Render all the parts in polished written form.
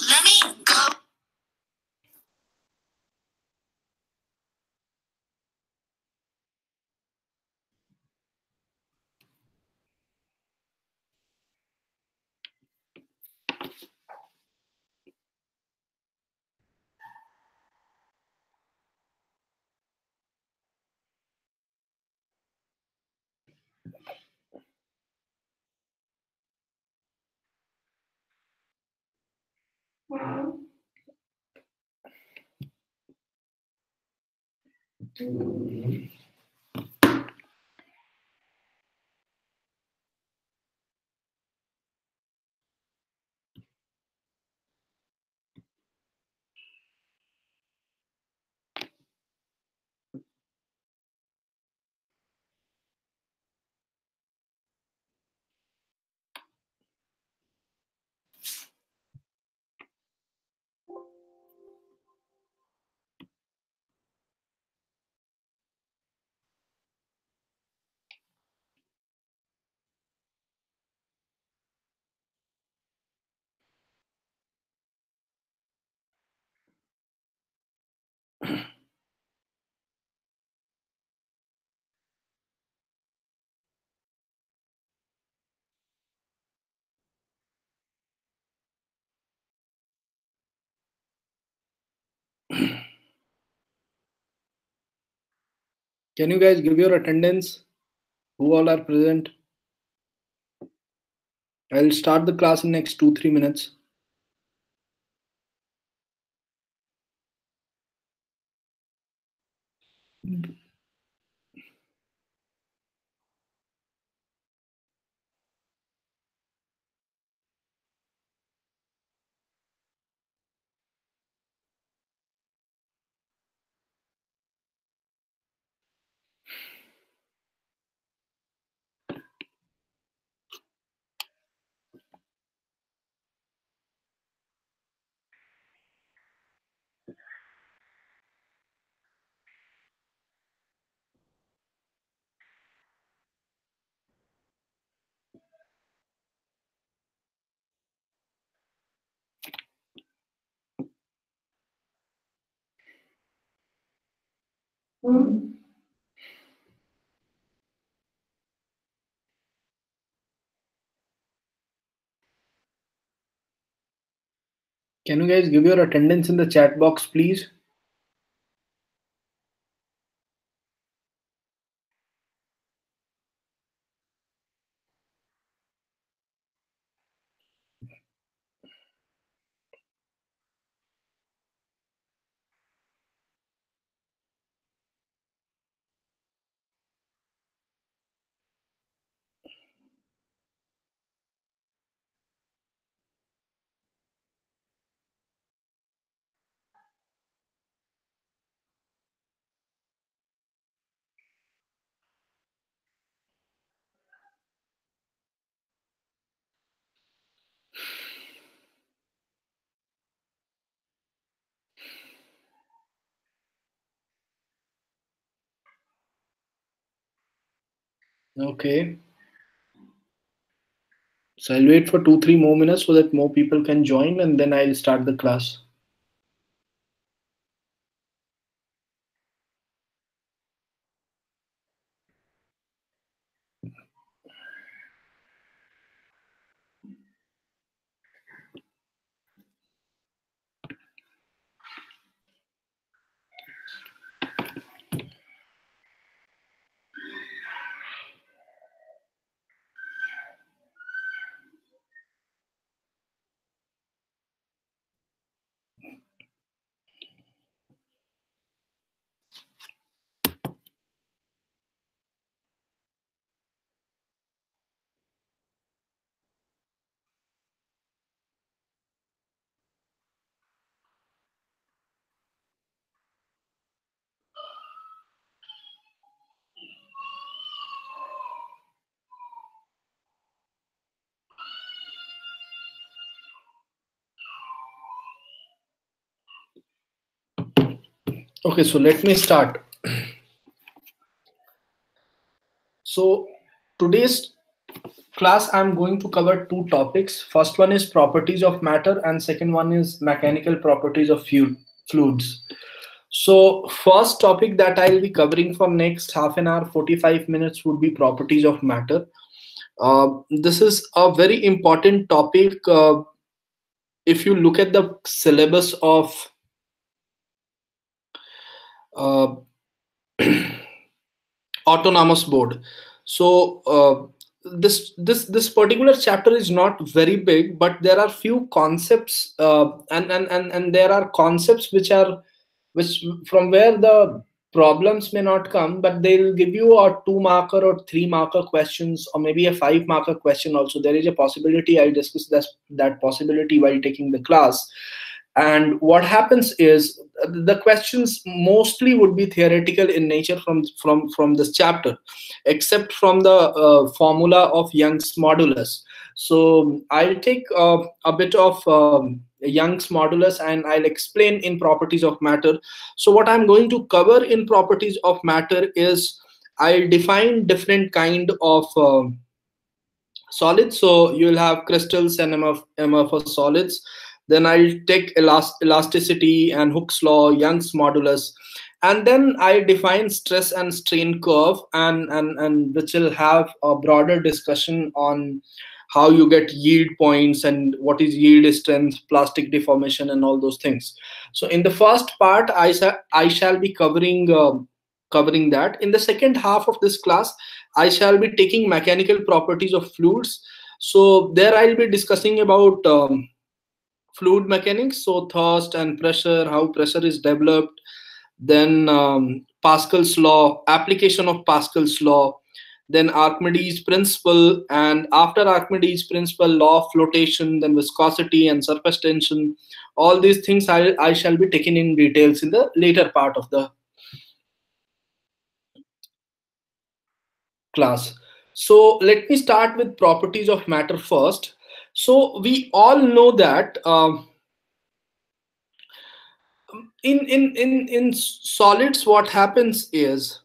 Let me go. Can you guys give your attendance? Who all are present? I'll start the class in next 2-3 minutes. Can you guys give your attendance in the chat box, please? Okay. So I'll wait for 2-3 more minutes so that more people can join, and then I'll start the class. Okay, so let me start. So today's class I'm going to cover two topics. First one is properties of matter and second one is mechanical properties of fluids. So first topic that I'll be covering for next half an hour, 45 minutes would be properties of matter. This is a very important topic. If you look at the syllabus of uh, autonomous board, so this particular chapter is not very big, but there are few concepts, and there are concepts which from where the problems may not come, but they'll give you a 2 marker or 3 marker questions, or maybe a 5 marker question also. There is a possibility. I discussed that possibility while taking the class. And what happens is the questions mostly would be theoretical in nature from this chapter, except from the formula of Young's modulus. So I'll take a bit of Young's modulus and I'll explain in properties of matter. So what I'm going to cover in properties of matter is I'll define different kind of solids. So you'll have crystals and amorphous solids. Then I'll take elasticity and Hooke's law, Young's modulus, and then I define stress and strain curve, and which will have a broader discussion on how you get yield points and what is yield strength, plastic deformation, and all those things. So in the first part, I shall be covering that. In the second half of this class, I shall be taking mechanical properties of fluids. So there I'll be discussing about fluid mechanics, so thrust and pressure, how pressure is developed, then Pascal's law, application of Pascal's law, then Archimedes principle, and after Archimedes principle, law of flotation, then viscosity and surface tension. All these things I shall be taking in details in the later part of the class. So let me start with properties of matter first. So we all know that in solids, what happens is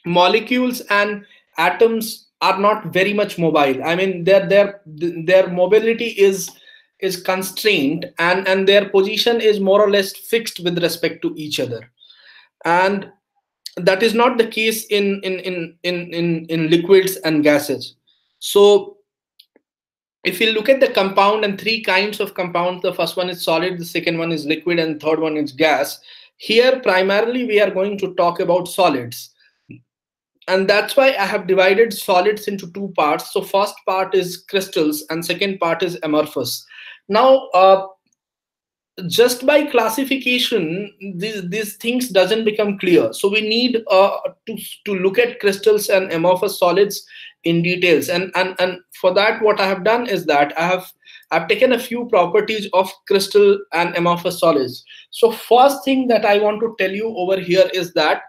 molecules and atoms are not very much mobile. I mean, their mobility is constrained, and their position is more or less fixed with respect to each other. And that is not the case in liquids and gases. So if you look at the compound and three kinds of compounds, the first one is solid, the second one is liquid, and third one is gas. Here primarily we are going to talk about solids, and that's why I have divided solids into two parts. So first part is crystals and second part is amorphous. Now just by classification, these things doesn't become clear. So we need to look at crystals and amorphous solids in details. And for that, what I have done is that I've taken a few properties of crystal and amorphous solids. So first thing that I want to tell you over here is that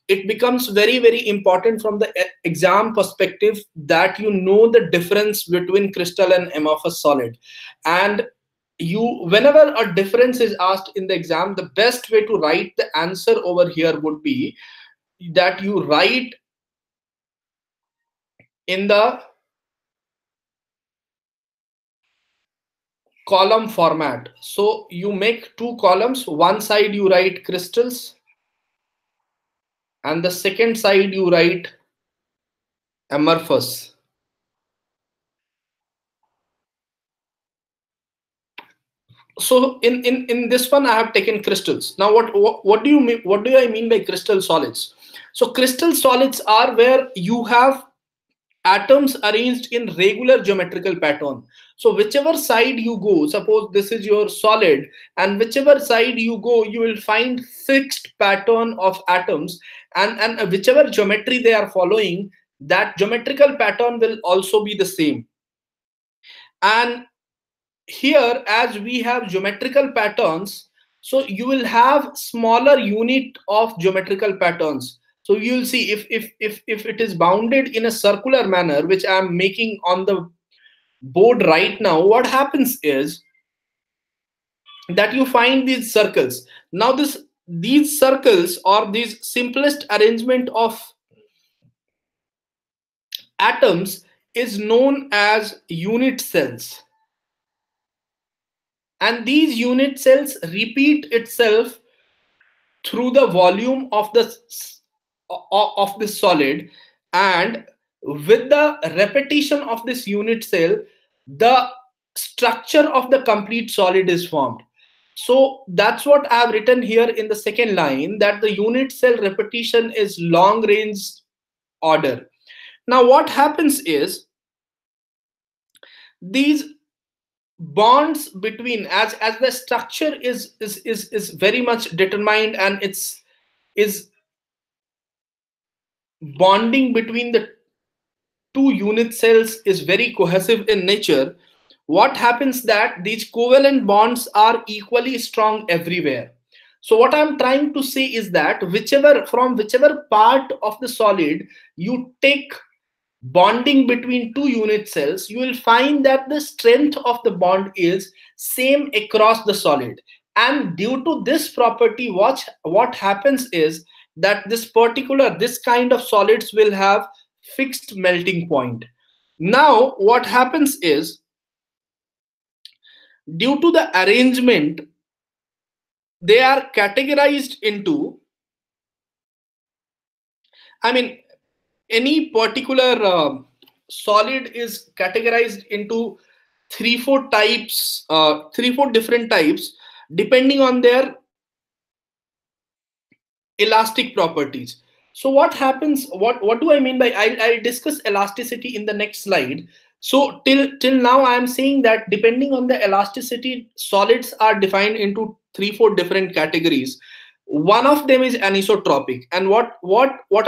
it becomes very, very important from the exam perspective that you know the difference between crystal and amorphous solid. And whenever a difference is asked in the exam, the best way to write the answer over here would be that you write in the column format. So you make two columns. One side you write crystals and the second side you write amorphous. So in this one I have taken crystals. Now what do you mean, what do I mean by crystal solids? So crystal solids are where you have atoms arranged in regular geometrical pattern. So whichever side you go, suppose this is your solid, and whichever side you go, you will find fixed pattern of atoms, and whichever geometry they are following, that geometrical pattern will also be the same. And here, as we have geometrical patterns, so you will have smaller unit of geometrical patterns. So you will see if it is bounded in a circular manner, which I am making on the board right now, what happens is that you find these circles. Now this these circles or these simplest arrangement of atoms is known as unit cells, and these unit cells repeat itself through the volume of the solid, and with the repetition of this unit cell, the structure of the complete solid is formed. So that's what I've written here in the second line, that the unit cell repetition is long range order. Now what happens is, these bonds between, as the structure is very much determined, and it's is bonding between the two unit cells is very cohesive in nature, what happens that these covalent bonds are equally strong everywhere. So what I'm trying to say is that whichever part of the solid you take bonding between two unit cells, you will find that the strength of the bond is same across the solid. And due to this property, what happens is that this kind of solids will have fixed melting point. Now what happens is, due to the arrangement, they are categorized into, I mean, any particular solid is categorized into three four different types, depending on their elastic properties. So what happens, what do I mean by, I'll discuss elasticity in the next slide. So till now I am saying that depending on the elasticity, solids are defined into three four different categories. One of them is anisotropic, and what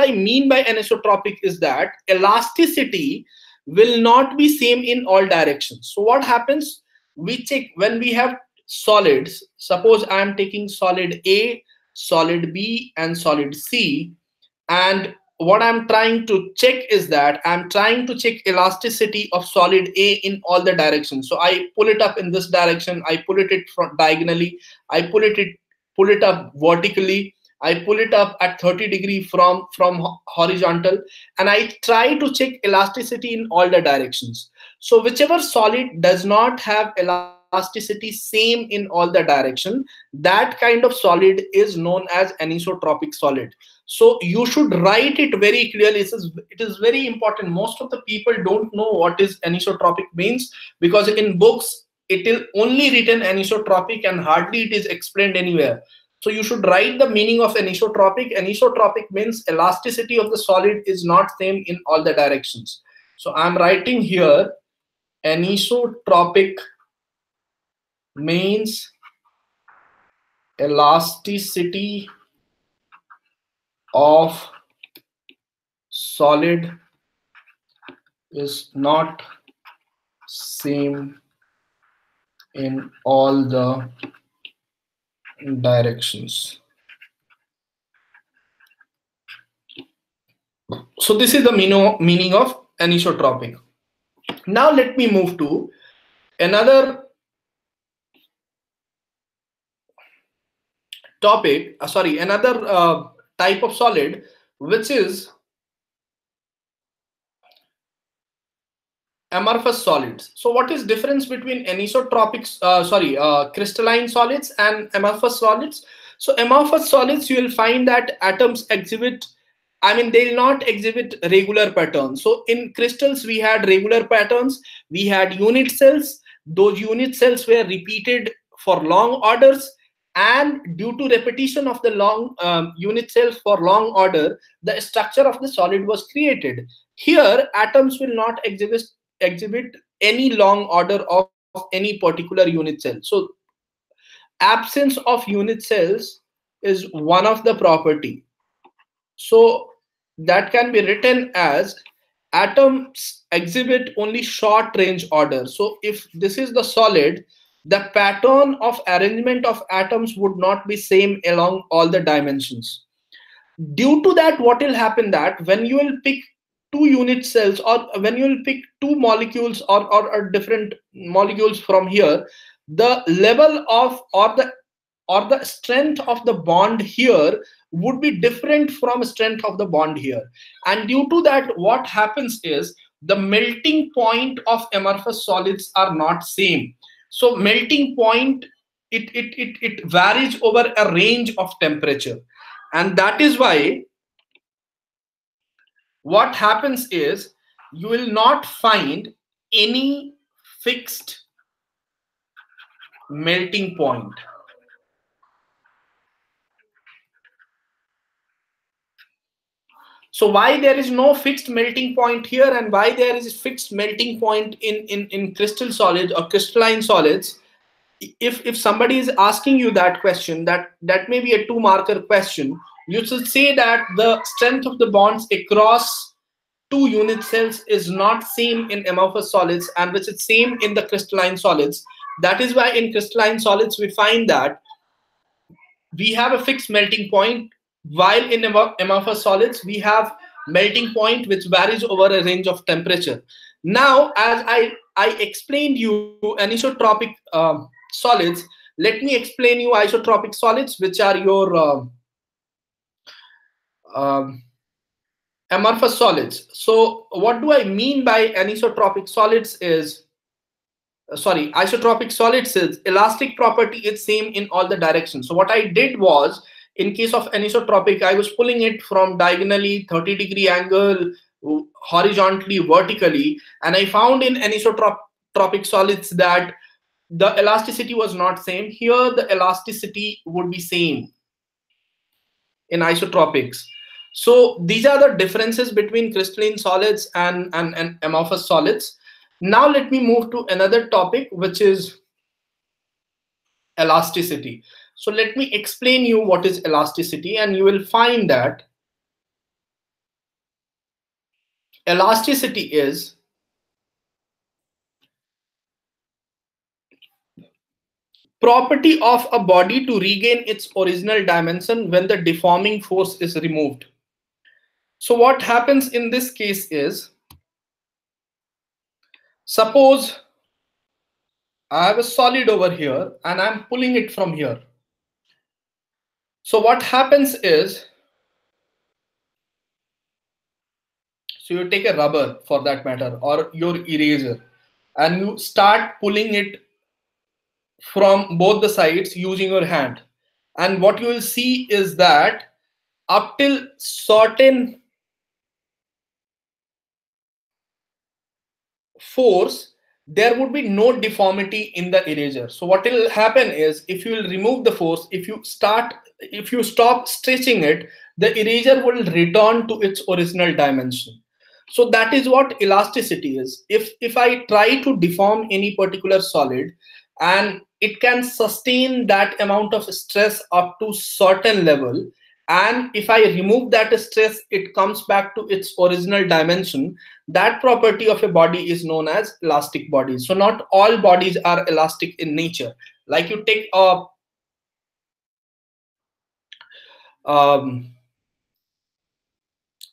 I mean by anisotropic is that elasticity will not be same in all directions. So what happens, we check when we have solids. Suppose I am taking solid A, solid B, and solid C, and what I'm trying to check is that I'm trying to check elasticity of solid A in all the directions. So I pull it up in this direction, I pull it from diagonally, I pull it up vertically, I pull it up at 30 degree from horizontal, and I try to check elasticity in all the directions. So whichever solid does not have elasticity same in all the direction, that kind of solid is known as anisotropic solid. So you should write it very clearly. It is very important. Most of the people don't know what is anisotropic means, because in books it is only written anisotropic and hardly it is explained anywhere. So you should write the meaning of anisotropic. Anisotropic means elasticity of the solid is not same in all the directions. So I'm writing here, anisotropic means elasticity of solid is not same in all the directions. So this is the meaning of anisotropic. Now let me move to another topic, another type of solid, which is amorphous solids. So what is difference between crystalline solids and amorphous solids? So amorphous solids, you will find that atoms exhibit, they will not exhibit regular patterns. So in crystals we had regular patterns, we had unit cells. Those unit cells were repeated for long orders, and due to repetition of the long unit cells for long order, the structure of the solid was created. Here atoms will not exhibit any long order of any particular unit cell. So absence of unit cells is one of the property. So that can be written as atoms exhibit only short range order. So if this is the solid, the pattern of arrangement of atoms would not be same along all the dimensions. Due to that, what will happen, that when you will pick two unit cells, or when you will pick two molecules or different molecules from here, the level of, or the or the strength of the bond here would be different from strength of the bond here. And due to that, what happens is the melting point of amorphous solids are not same. So melting point, it varies over a range of temperature. And that is why what happens is you will not find any fixed melting point. So why there is no fixed melting point here and why there is fixed melting point in crystal solids or crystalline solids? If somebody is asking you that question, that may be a 2-marker question, you should say that the strength of the bonds across 2 unit cells is not same in amorphous solids and which is same in the crystalline solids. That is why in crystalline solids we find that we have a fixed melting point, while in amorphous solids we have melting point which varies over a range of temperature. Now, as I explained you anisotropic solids, let me explain you isotropic solids, which are your amorphous solids. So what do I mean by anisotropic solids is, isotropic solids is elastic property is same in all the directions. So what I did was, in case of anisotropic, I was pulling it from diagonally 30-degree angle, horizontally, vertically, and I found in anisotropic solids that the elasticity was not same. Here the elasticity would be same in isotropics. So these are the differences between crystalline solids and amorphous solids. Now let me move to another topic, which is elasticity. So let me explain you what is elasticity, and you will find that elasticity is property of a body to regain its original dimension when the deforming force is removed. So what happens in this case is, suppose I have a solid over here and I'm pulling it from here. So what happens is, so you take a rubber for that matter or your eraser and you start pulling it from both the sides using your hand. And what you will see is that up till certain force, there would be no deformity in the eraser. So what will happen is, if you will remove the force, if you stop stretching it, the eraser will return to its original dimension. So that is what elasticity is. If I try to deform any particular solid, and it can sustain that amount of stress up to certain level, and if I remove that stress, it comes back to its original dimension. That property of a body is known as elastic bodies. So not all bodies are elastic in nature. Like you take a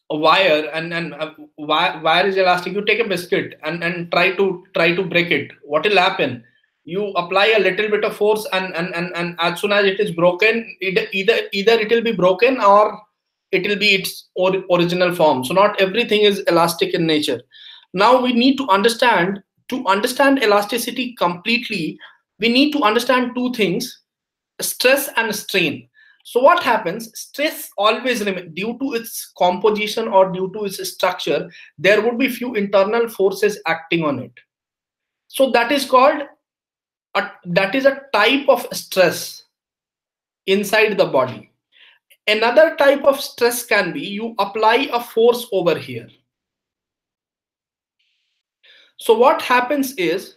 wire, and wire is elastic. You take a biscuit and try to break it. What will happen? You apply a little bit of force, and as soon as it is broken, either it will be broken or it will be its original form. So not everything is elastic in nature. Now we need to understand elasticity completely, we need to understand 2 things: stress and strain. So what happens? Stress always due to its composition or due to its structure, there would be few internal forces acting on it. So that is called that is a type of stress inside the body. Another type of stress can be you apply a force over here. So what happens is,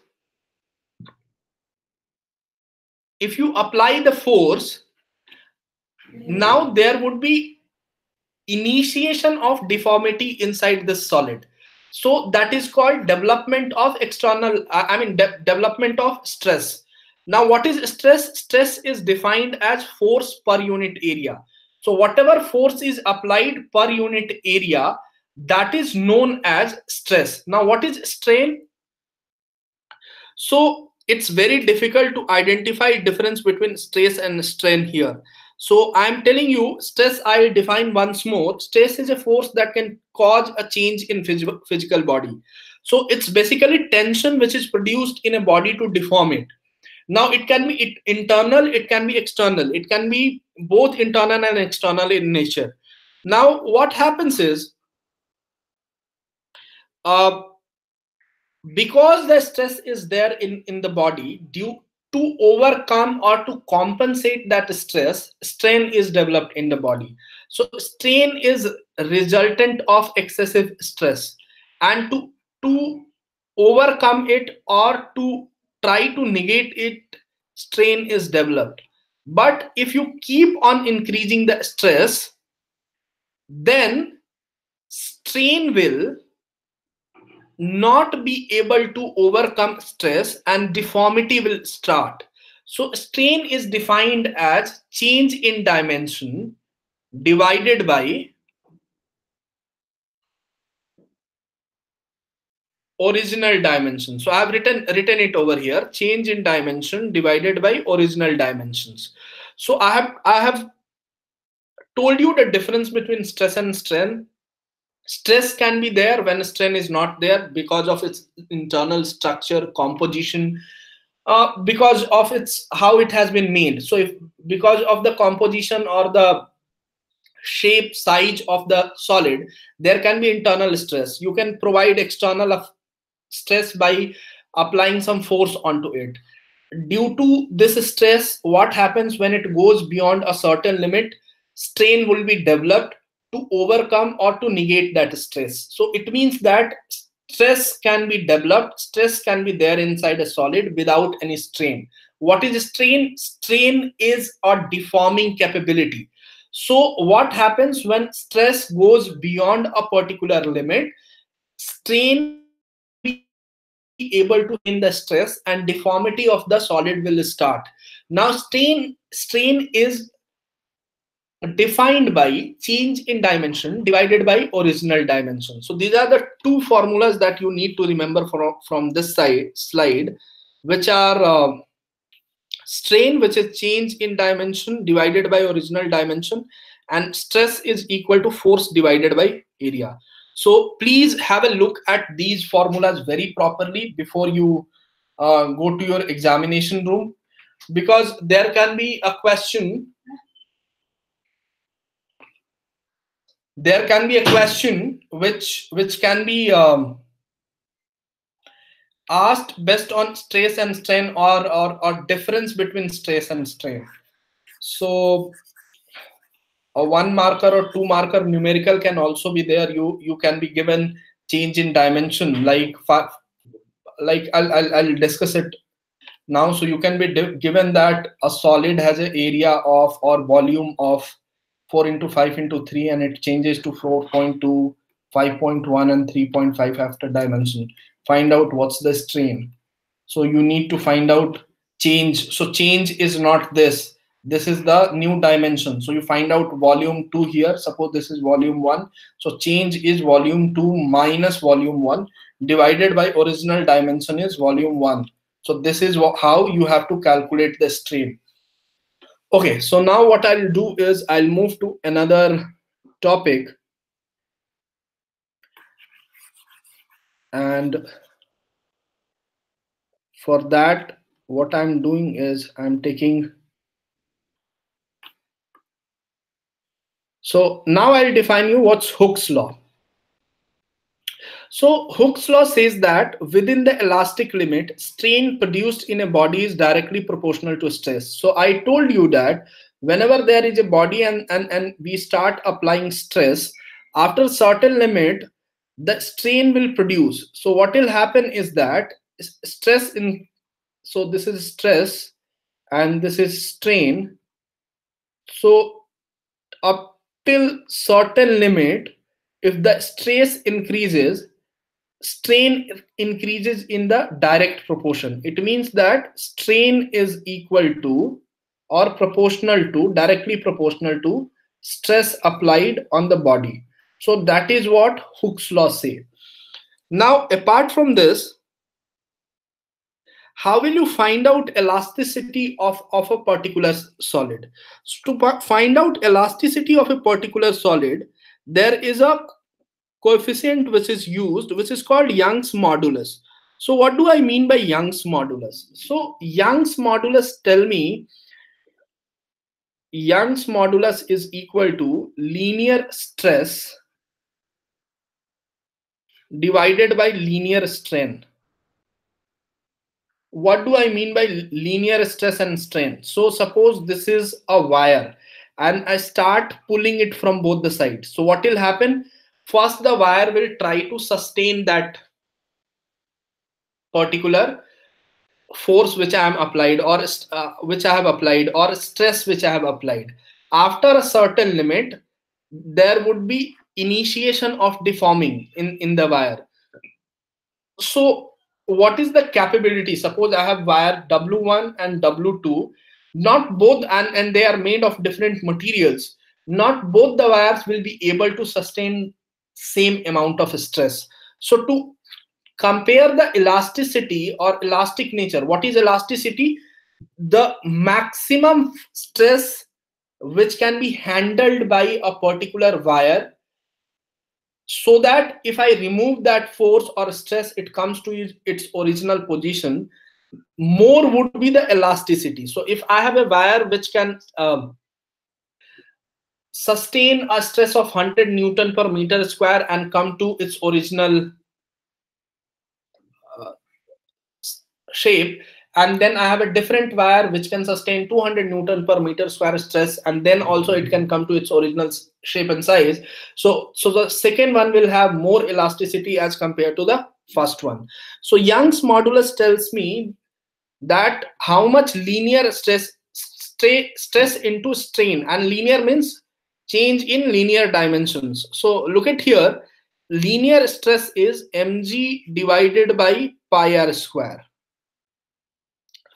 if you apply the force, now there would be initiation of deformity inside this solid. So that is called development of external, development of stress. Now what is stress? Stress is defined as force per unit area. So whatever force is applied per unit area, that is known as stress. Now what is strain? So it's very difficult to identify difference between stress and strain here. So I'm telling you, stress, I'll define once more. Stress is a force that can cause a change in physical body. So it's basically tension which is produced in a body to deform it. Now it can be internal, it can be external, it can be both internal and external in nature. Now what happens is, uh, because the stress is there in the body, due to overcome or to compensate that stress, strain is developed in the body. So strain is resultant of excessive stress, and to overcome it or to try to negate it, strain is developed. But if you keep on increasing the stress, then strain will not be able to overcome stress and deformity will start. So strain is defined as change in dimension divided by original dimension. So I have written it over here, change in dimension divided by original dimensions. So I have told you the difference between stress and strain. Stress can be there when strain is not there because of its internal structure, composition, because of its how it has been made. So if because of the composition or the shape, size of the solid, there can be internal stress. You can provide external stress by applying some force onto it. Due to this stress, what happens when it goes beyond a certain limit, strain will be developed to overcome or to negate that stress. So it means that stress can be developed, stress can be there inside a solid without any strain. What is strain? Strain is a deforming capability. So what happens when stress goes beyond a particular limit? Strain will be able to sustain the stress and deformity of the solid will start. Now strain is defined by change in dimension divided by original dimension. So these are the two formulas that you need to remember from this slide, which are strain, which is change in dimension divided by original dimension, and stress is equal to force divided by area. So please have a look at these formulas very properly before you go to your examination room, because there can be a question, which can be asked based on stress and strain, or difference between stress and strain. So a 1 marker or 2 marker numerical can also be there. You can be given change in dimension, like I'll discuss it now. So you can be given that a solid has an area of or volume of 4 into 5 into 3, and it changes to 4.2, 5.1 and 3.5 after dimension. Find out what's the strain. So you need to find out change. So change is not this. This is the new dimension. So you find out volume 2 here. Suppose this is volume 1. So change is volume 2 minus volume 1 divided by original dimension is volume 1. So this is how you have to calculate the strain. Okay, so now what I'll do is I'll move to another topic, and for that what I'm doing is I'm taking, so now I'll define you what's Hooke's law. So Hooke's law says that within the elastic limit, strain produced in a body is directly proportional to stress. So I told you that whenever there is a body and we start applying stress, after a certain limit, the strain will produce. So what will happen is that stress in, so this is stress and this is strain. So up till certain limit, if the stress increases, strain increases in the direct proportion. It means that strain is equal to or proportional to, directly proportional to stress applied on the body. So that is what Hooke's law say. Now apart from this, how will you find out elasticity of a particular solid? So to find out elasticity of a particular solid, there is a coefficient which is used, which is called Young's modulus. So what do I mean by Young's modulus? So Young's modulus tell me Young's modulus is equal to linear stress divided by linear strain. What do I mean by linear stress and strain? So suppose this is a wire and I start pulling it from both the sides. So what will happen? First, the wire will try to sustain that particular force which I am applied, or which I have applied, or stress which I have applied. After a certain limit, there would be initiation of deforming in the wire. So what is the capability? Suppose I have wire W1 and W2, not both, and they are made of different materials. Not both the wires will be able to sustain same amount of stress. So to compare the elasticity or elastic nature, what is elasticity? The maximum stress which can be handled by a particular wire, so that if I remove that force or stress, it comes to its original position. More would be the elasticity. So if I have a wire which can sustain a stress of 100 Newton per meter square and come to its original shape, and then I have a different wire which can sustain 200 Newton per meter square stress, and then also it can come to its original shape and size. So the second one will have more elasticity as compared to the first one. So Young's modulus tells me that how much linear stress into strain, and linear means change in linear dimensions. So look at here, linear stress is mg divided by pi r square,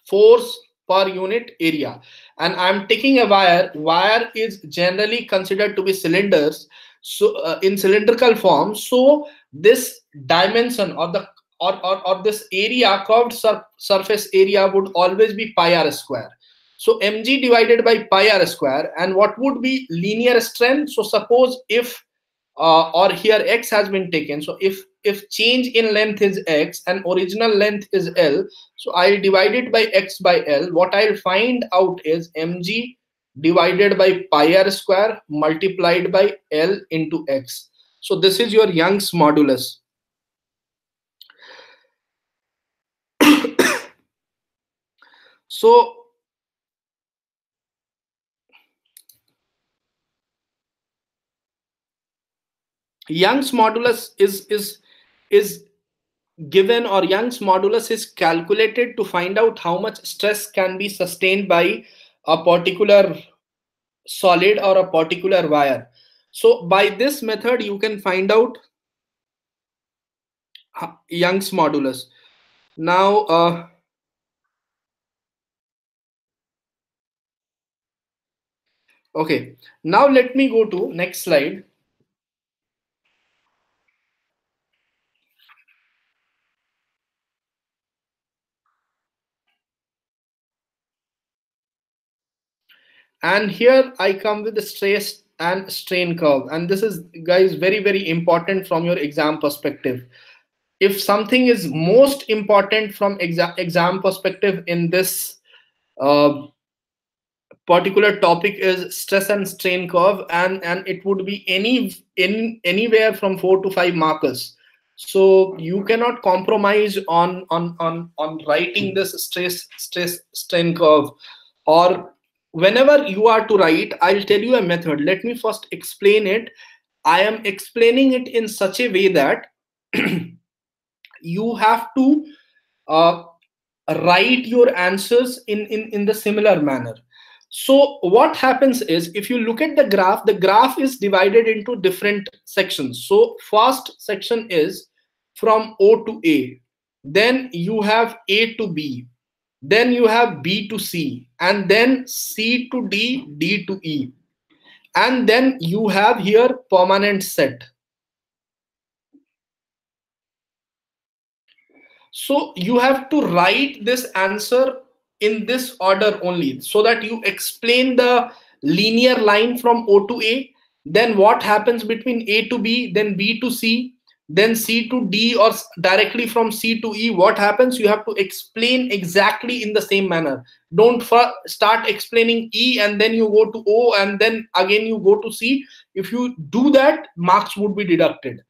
force per unit area. And I'm taking a wire is generally considered to be cylinders, so in cylindrical form. So this dimension, or the or this area, curved surface area, would always be pi r square. So mg divided by pi r square. And what would be linear strain? So suppose if or here x has been taken. So if change in length is x and original length is L, so I'll divide it by x by L. What I'll find out is mg divided by pi r square multiplied by L into x. So this is your Young's modulus. So Young's modulus is given, or Young's modulus is calculated to find out how much stress can be sustained by a particular solid or a particular wire. So by this method you can find out Young's modulus. Now okay, now let me go to next slide. And here I come with the stress and strain curve, and this is, guys, very important from your exam perspective. If something is most important from exam perspective in this uh, particular topic is stress and strain curve, and it would be anywhere from 4 to 5 markers. So you cannot compromise on writing this stress strain curve. Or whenever you are to write, I'll tell you a method. Let me first explain it. I am explaining it in such a way that you have to uh, write your answers in the similar manner. So what happens is, if you look at the graph is divided into different sections. So first section is from O to A, then you have A to B, then you have B to C, and then C to D, D to E, and then you have here permanent set. So you have to write this answer in this order only, so that you explain the linear line from O to A, then what happens between A to B, then B to C, then C to D, or directly from C to E, what happens. You have to explain exactly in the same manner. Don't start explaining E and then you go to O and then again you go to C. If you do that, marks would be deducted.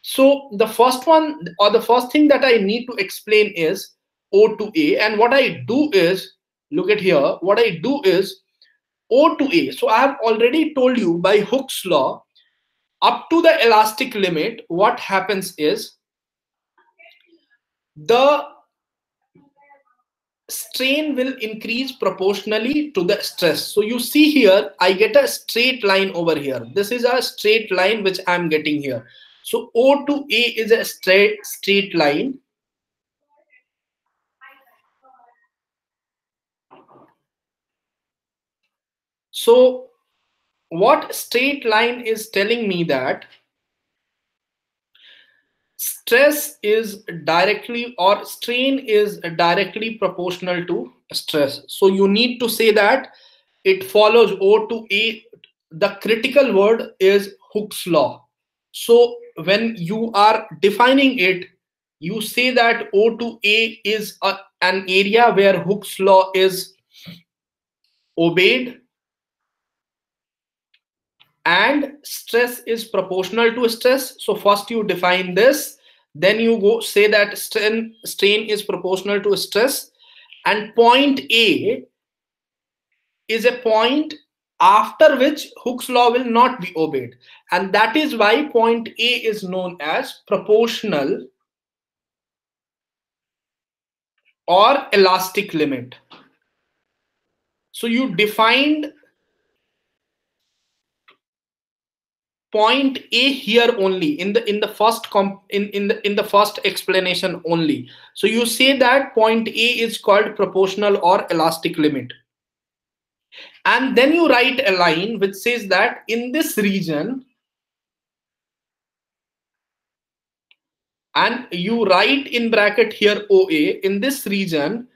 So the first one, or the first thing that I need to explain is O to A. And what I do is, look at here, what I do is O to A. So I have already told you by Hooke's law, up to the elastic limit, what happens is the strain will increase proportionally to the stress. So you see here, I get a straight line over here. This is a straight line which I'm getting here. So O to A is a straight line. So what straight line is telling me that stress is directly, or strain is directly proportional to stress. So you need to say that it follows O to A. The critical word is Hooke's law. So when you are defining it, you say that O to A is an area where Hooke's law is obeyed, and stress is proportional to stress. So first you define this, then you go say that strain is proportional to stress, and point A is a point after which Hooke's law will not be obeyed, and that is why point A is known as proportional or elastic limit. So you defined point A here only in the first in the first explanation only. So you say that point A is called proportional or elastic limit, and then you write a line which says that in this region, and you write in bracket here OA, in this region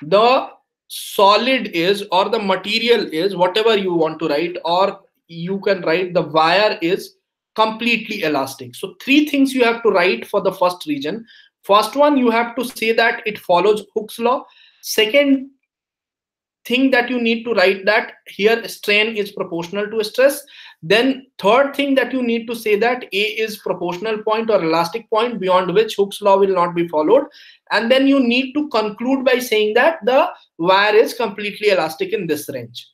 the solid is, or the material is, whatever you want to write, or you can write the wire is completely elastic. So three things you have to write for the first region. First one, you have to say that it follows Hooke's law. Second thing that you need to write that here strain is proportional to stress. Then third thing that you need to say that A is proportional point or elastic point beyond which Hooke's law will not be followed. And then you need to conclude by saying that the wire is completely elastic in this range.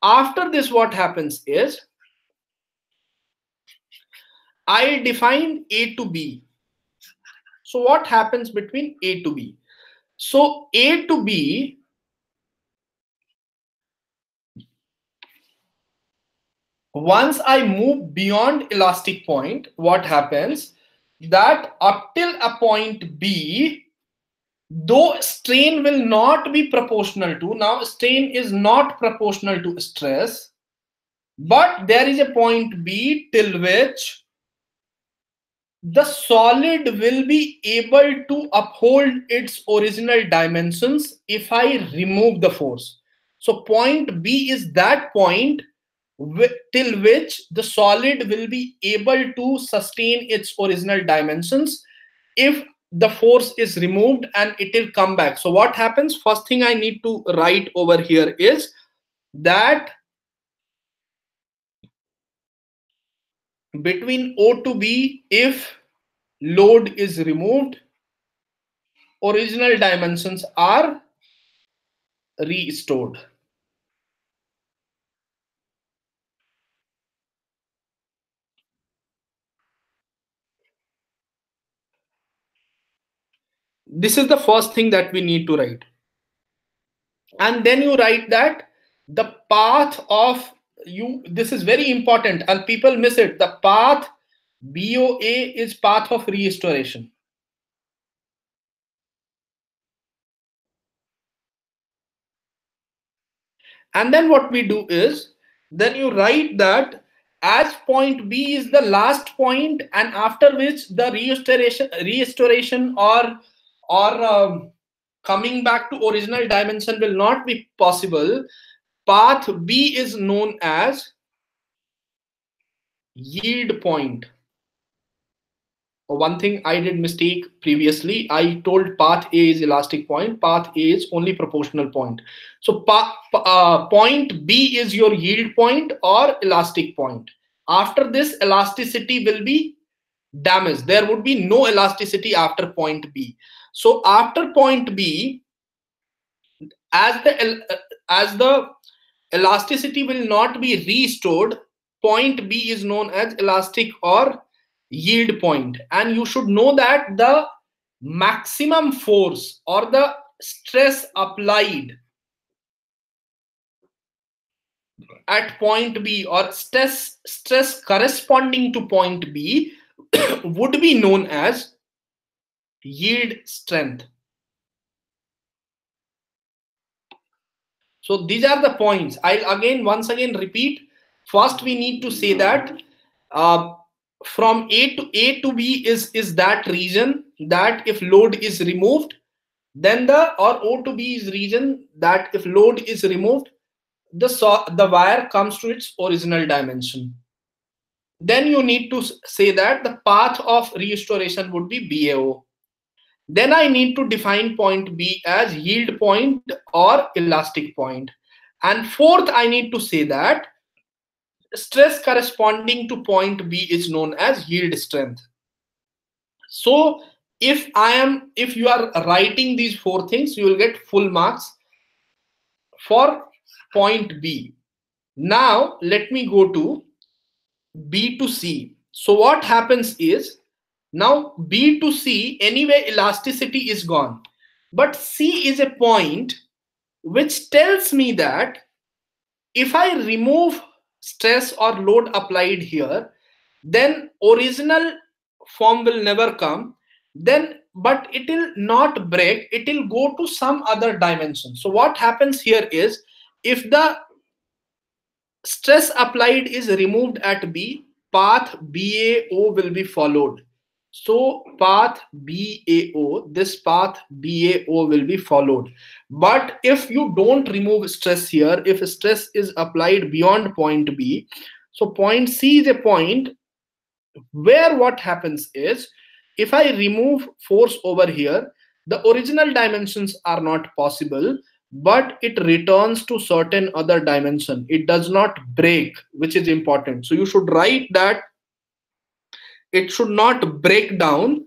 After this, what happens is I define A to B. So what happens between A to B? So A to B, once I move beyond elastic point, what happens that up till a point B, though strain will not be proportional to, now strain is not proportional to stress, but there is a point B till which the solid will be able to uphold its original dimensions if I remove the force. So point B is that point till which the solid will be able to sustain its original dimensions. If the force is removed, and it will come back. So what happens? First thing I need to write over here is that between O to B, if load is removed, original dimensions are restored. This is the first thing that we need to write. And then you write that the path of you, this is very important and people miss it, the path BOA is path of restoration. And then what we do is, then you write that as point B is the last point, and after which the restoration or coming back to original dimension will not be possible, path B is known as yield point. One thing I did mistake previously, I told path A is elastic point, path A is only proportional point. So point B is your yield point or elastic point. After this, elasticity will be damaged. There would be no elasticity after point B. So after point B, as the elasticity will not be restored, point B is known as elastic or yield point. And you should know that the maximum force or the stress applied at point B, or stress corresponding to point B would be known as yield strength. So these are the points. I'll once again repeat. First, we need to say that from A to B is that region that if load is removed, then or O to B is region that if load is removed, the wire comes to its original dimension. Then you need to say that the path of restoration would be BAO. Then I need to define point B as yield point or elastic point. And fourth, I need to say that stress corresponding to point B is known as yield strength. So if you are writing these four things, you will get full marks for point B. Now let me go to B to C. So what happens is, now B to C, anyway elasticity is gone, but C is a point which tells me that if I remove stress or load applied here, then original form will never come, then but it will not break, it will go to some other dimension. So what happens here is, if the stress applied is removed at B, path BAO will be followed. So path BAO, this path BAO will be followed. But if you don't remove stress here, if stress is applied beyond point B, so point C is a point where what happens is, if I remove force over here, the original dimensions are not possible, but it returns to certain other dimension. It does not break, which is important. So you should write that it should not break down,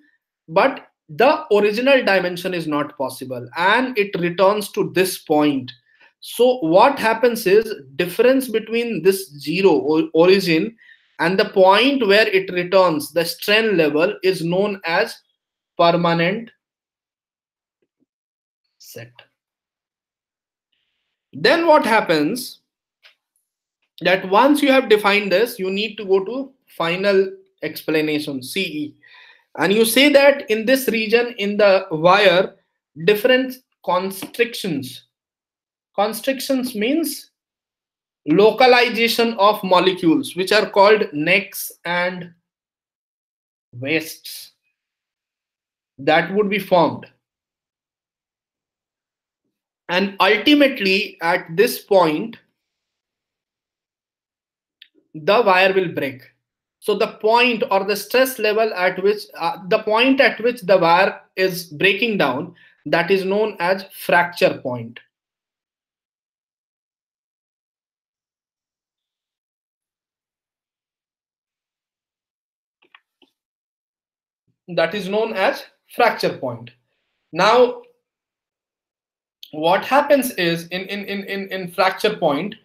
but the original dimension is not possible and it returns to this point. So what happens is, difference between this zero origin and the point where it returns, the strain level is known as permanent set. Then what happens, that once you have defined this, you need to go to final explanation, CE. And you say that in this region in the wire, different constrictions means localization of molecules, which are called necks and wastes, that would be formed. And ultimately at this point, the wire will break. So the point or the stress level at which the point at which the wire is breaking down, that is known as fracture point. That is known as fracture point. Now what happens is, in fracture point,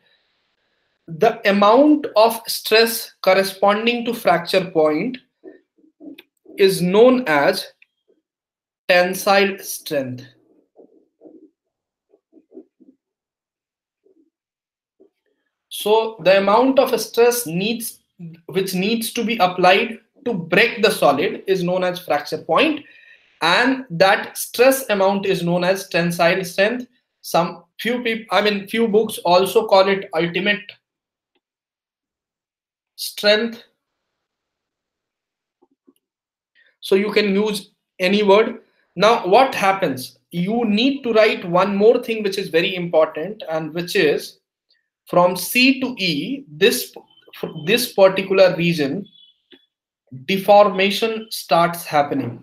the amount of stress corresponding to fracture point is known as tensile strength. So the amount of stress which needs to be applied to break the solid is known as fracture point, and that stress amount is known as tensile strength. Some few books also call it ultimate strength. So you can use any word. Now what happens? You need to write one more thing which is very important, and which is from C to E, this particular region, deformation starts happening.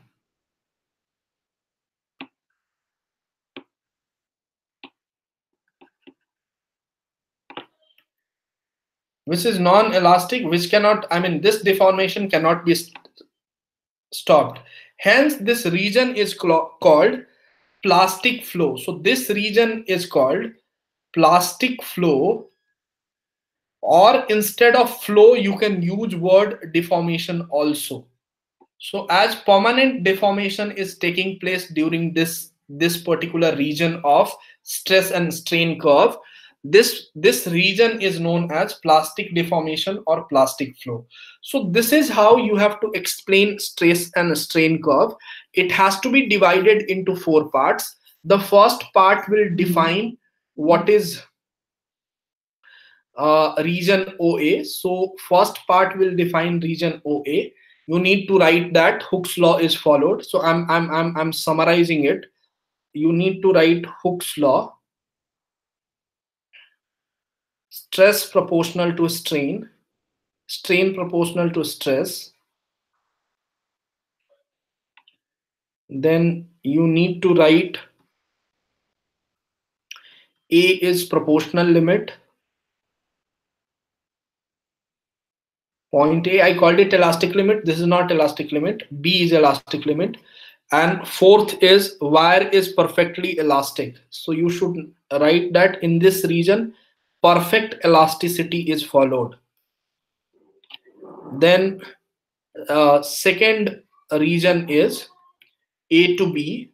Which is non-elastic, which cannot, I mean, this deformation cannot be stopped. Hence, this region is called plastic flow. So this region is called plastic flow, or instead of flow, you can use word deformation also. So as permanent deformation is taking place during this particular region of stress and strain curve, this region is known as plastic deformation or plastic flow. So this is how you have to explain stress and strain curve. It has to be divided into 4 parts. The first part will define what is region OA. So first part will define region OA. You need to write that Hooke's law is followed. So I'm summarizing it. You need to write Hooke's law. Stress proportional to strain, strain proportional to stress. Then you need to write A is proportional limit. Point A, I called it elastic limit. This is not elastic limit. B is elastic limit. And fourth is wire is perfectly elastic. So you should write that in this region, perfect elasticity is followed. Then second region is A to B.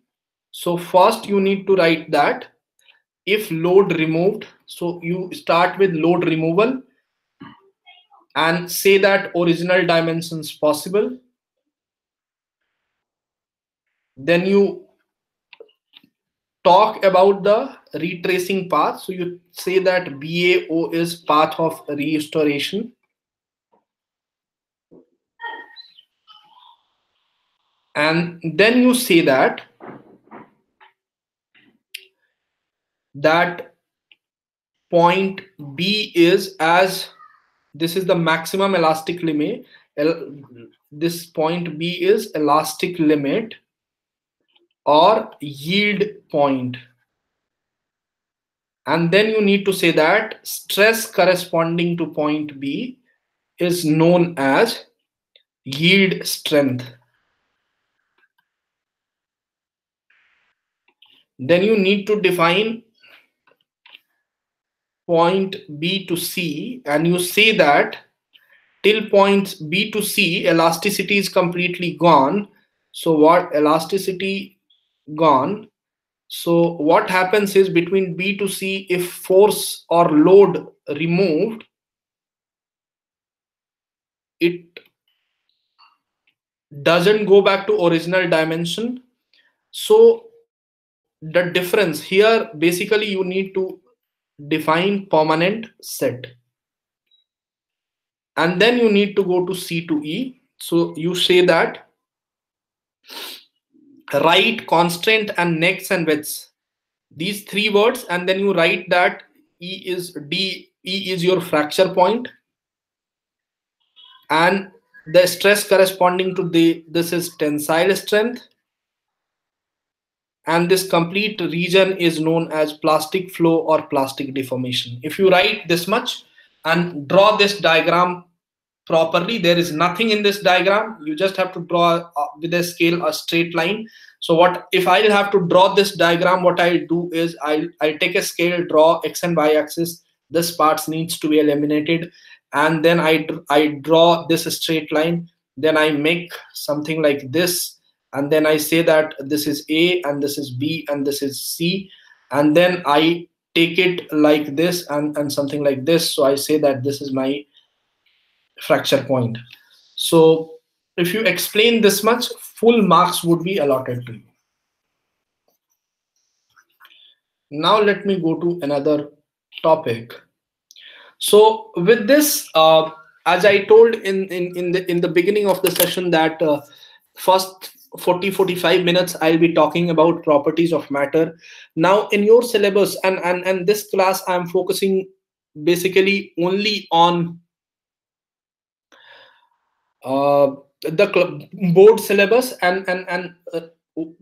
So first you need to write that if load removed, so you start with load removal and say that original dimensions possible. Then you talk about the retracing path. So you say that BAO is path of restoration. And then you say that point B is, as this is the maximum elastic limit, this point B is elastic limit or yield point. And then you need to say that stress corresponding to point B is known as yield strength. Then you need to define point B to C, and you say that till points B to C, elasticity is completely gone. So what elasticity gone? So what happens is between B to C, if force or load removed, it doesn't go back to original dimension. So the difference here, basically you need to define permanent set. And then you need to go to C to E. So you say that write constraint and necks and widths, these 3 words, and then you write that E is your fracture point, and the stress corresponding to this is tensile strength, and this complete region is known as plastic flow or plastic deformation. If you write this much and draw this diagram properly, there is nothing in this diagram. You just have to draw with a scale a straight line. So what if I'll have to draw this diagram, what I'll do is I'll take a scale, draw x and y axis, this part needs to be eliminated, and then I draw this straight line, then I make something like this, and then I say that this is A and this is B and this is C, and then I take it like this and something like this. So I say that this is my fracture point. So if you explain this much, full marks would be allotted to you. Now let me go to another topic. So with this, as I told in the beginning of the session, that first 40-45 minutes I'll be talking about properties of matter. Now in your syllabus and this class I'm focusing basically only on the board syllabus and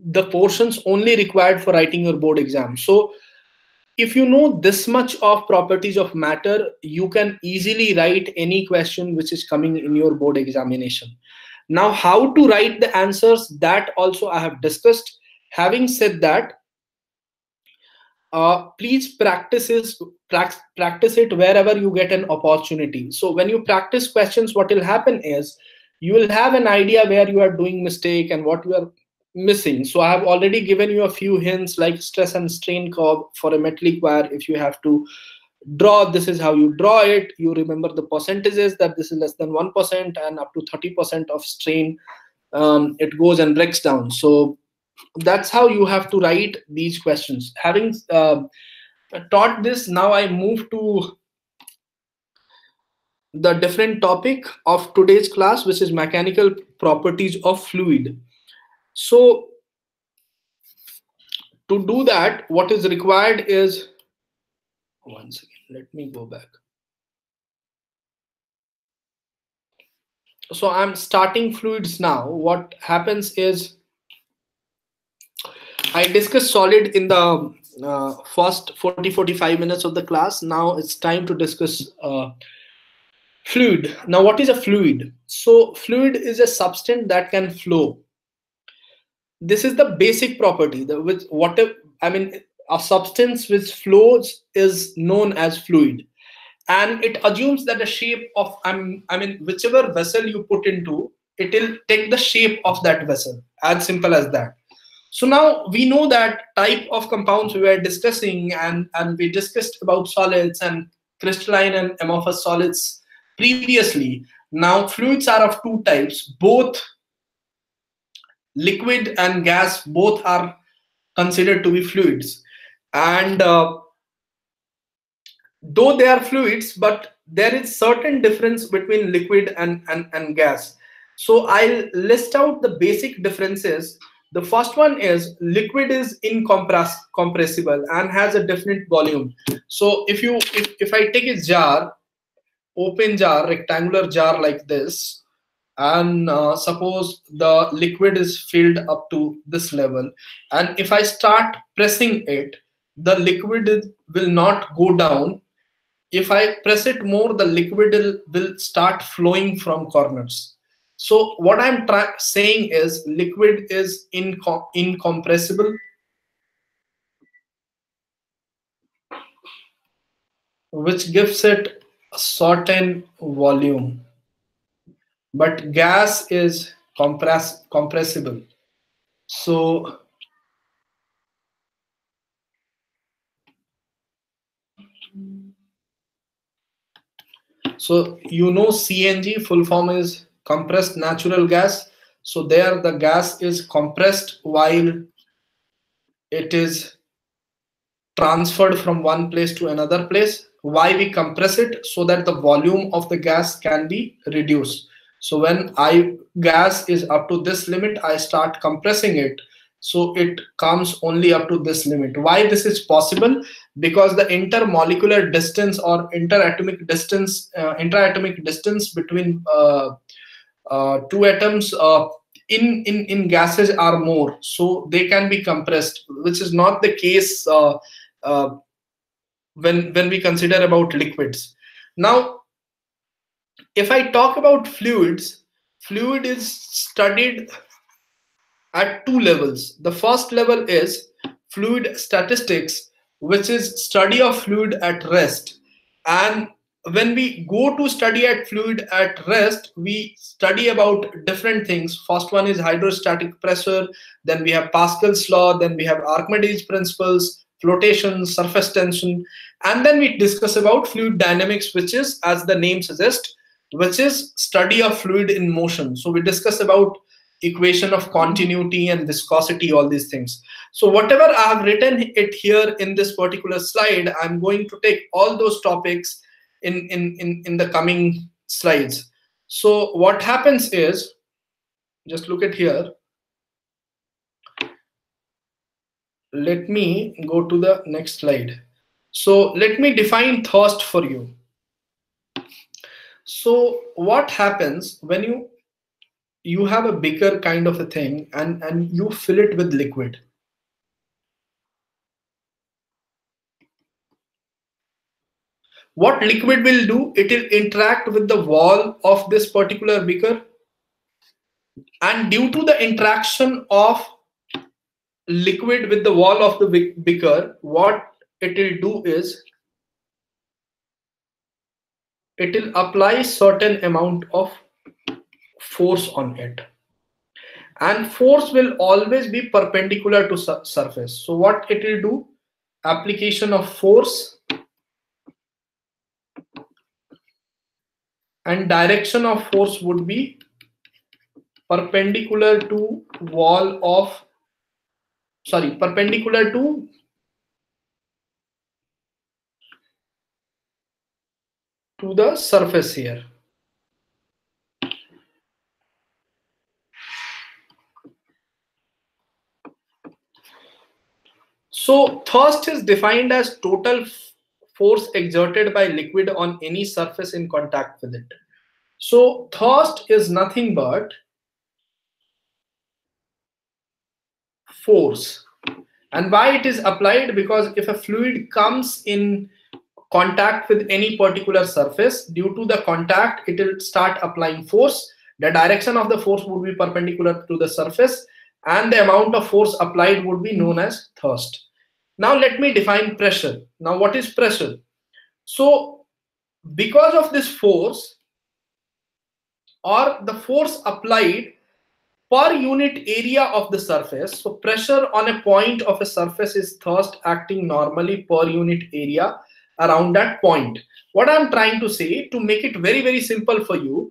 the portions only required for writing your board exam. So if you know this much of properties of matter, you can easily write any question which is coming in your board examination. Now, how to write the answers, that also I have discussed. Having said that, please practice it wherever you get an opportunity. So when you practice questions, what will happen is you will have an idea where you are doing mistake and what you are missing. So I have already given you a few hints like stress and strain curve for a metallic wire. If you have to draw, this is how you draw it. You remember the percentages, that this is less than 1% and up to 30% of strain, it goes and breaks down. So that's how you have to write these questions. Having taught this, now I move to the different topic of today's class, which is mechanical properties of fluid. So to do that, what is required is, one second, let me go back. So I'm starting fluids now. What happens is I discussed solid in the first 40-45 minutes of the class. Now it's time to discuss fluid. Now, what is a fluid? So fluid is a substance that can flow. This is the basic property. With whatever, I mean, a substance which flows is known as fluid, and it assumes that the shape of, I mean, whichever vessel you put into, it will take the shape of that vessel. As simple as that. So now we know that type of compounds we were discussing, and we discussed about solids and crystalline and amorphous solids previously. Now fluids are of two types, both liquid and gas, both are considered to be fluids. And though they are fluids, but there is certain difference between liquid and gas. So I'll list out the basic differences. The first one is liquid is incompressible and has a definite volume. So if I take a jar, open jar, rectangular jar like this, and suppose the liquid is filled up to this level, and if I start pressing it, the liquid will not go down. If I press it more, the liquid will start flowing from corners. So what I'm saying is liquid is incompressible, which gives it a certain volume. But gas is compressible. So you know CNG, full form is compressed natural gas. So there the gas is compressed while it is transferred from one place to another place. Why we compress it? So that the volume of the gas can be reduced. So when gas is up to this limit, I start compressing it, so it comes only up to this limit. Why this is possible? Because the intermolecular distance or interatomic distance between two atoms in gases are more, so they can be compressed, which is not the case when we consider about liquids. Now, if I talk about fluids, fluid is studied at two levels. The first level is fluid statistics, which is study of fluid at rest. And when we go to study at fluid at rest, we study about different things. First one is hydrostatic pressure, then we have Pascal's law, then we have Archimedes principles, flotation, surface tension, and then we discuss about fluid dynamics, which is, as the name suggests, which is study of fluid in motion. So we discuss about equation of continuity and viscosity, all these things. So whatever I have written it here in this particular slide, I'm going to take all those topics in the coming slides. So what happens is, just look at here. let me go to the next slide. So let me define thirst for you. So what happens when you have a bigger kind of a thing and you fill it with liquid? What liquid will do? It will interact with the wall of this particular beaker, and due to the interaction of liquid with the wall of the beaker, what it will do is it will apply certain amount of force on it, and force will always be perpendicular to surface. So what it will do, application of force and direction of force would be perpendicular to wall of, sorry, perpendicular to the surface here. So thrust is defined as total force exerted by liquid on any surface in contact with it. So thrust is nothing but force. And why it is applied? Because if a fluid comes in contact with any particular surface, due to the contact, it will start applying force. The direction of the force would be perpendicular to the surface, and the amount of force applied would be known as thrust. Now let me define pressure. Now what is pressure? So because of this force, or the force applied per unit area of the surface, so pressure on a point of a surface is thrust acting normally per unit area around that point. What I'm trying to say, to make it very, very simple for you,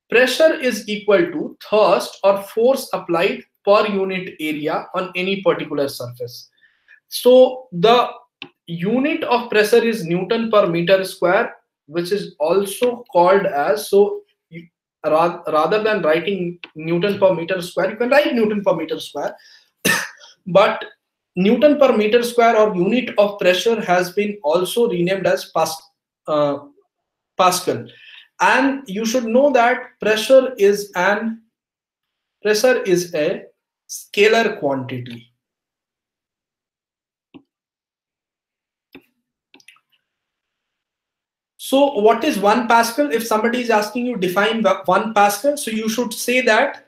pressure is equal to thrust or force applied per unit area on any particular surface. So the unit of pressure is Newton per meter square, which is also called as, so rather than writing Newton per meter square, you can write Newton per meter square. But Newton per meter square or unit of pressure has been also renamed as Pascal. And you should know that pressure is a scalar quantity. So what is 1 Pascal? If somebody is asking you define 1 Pascal, so you should say that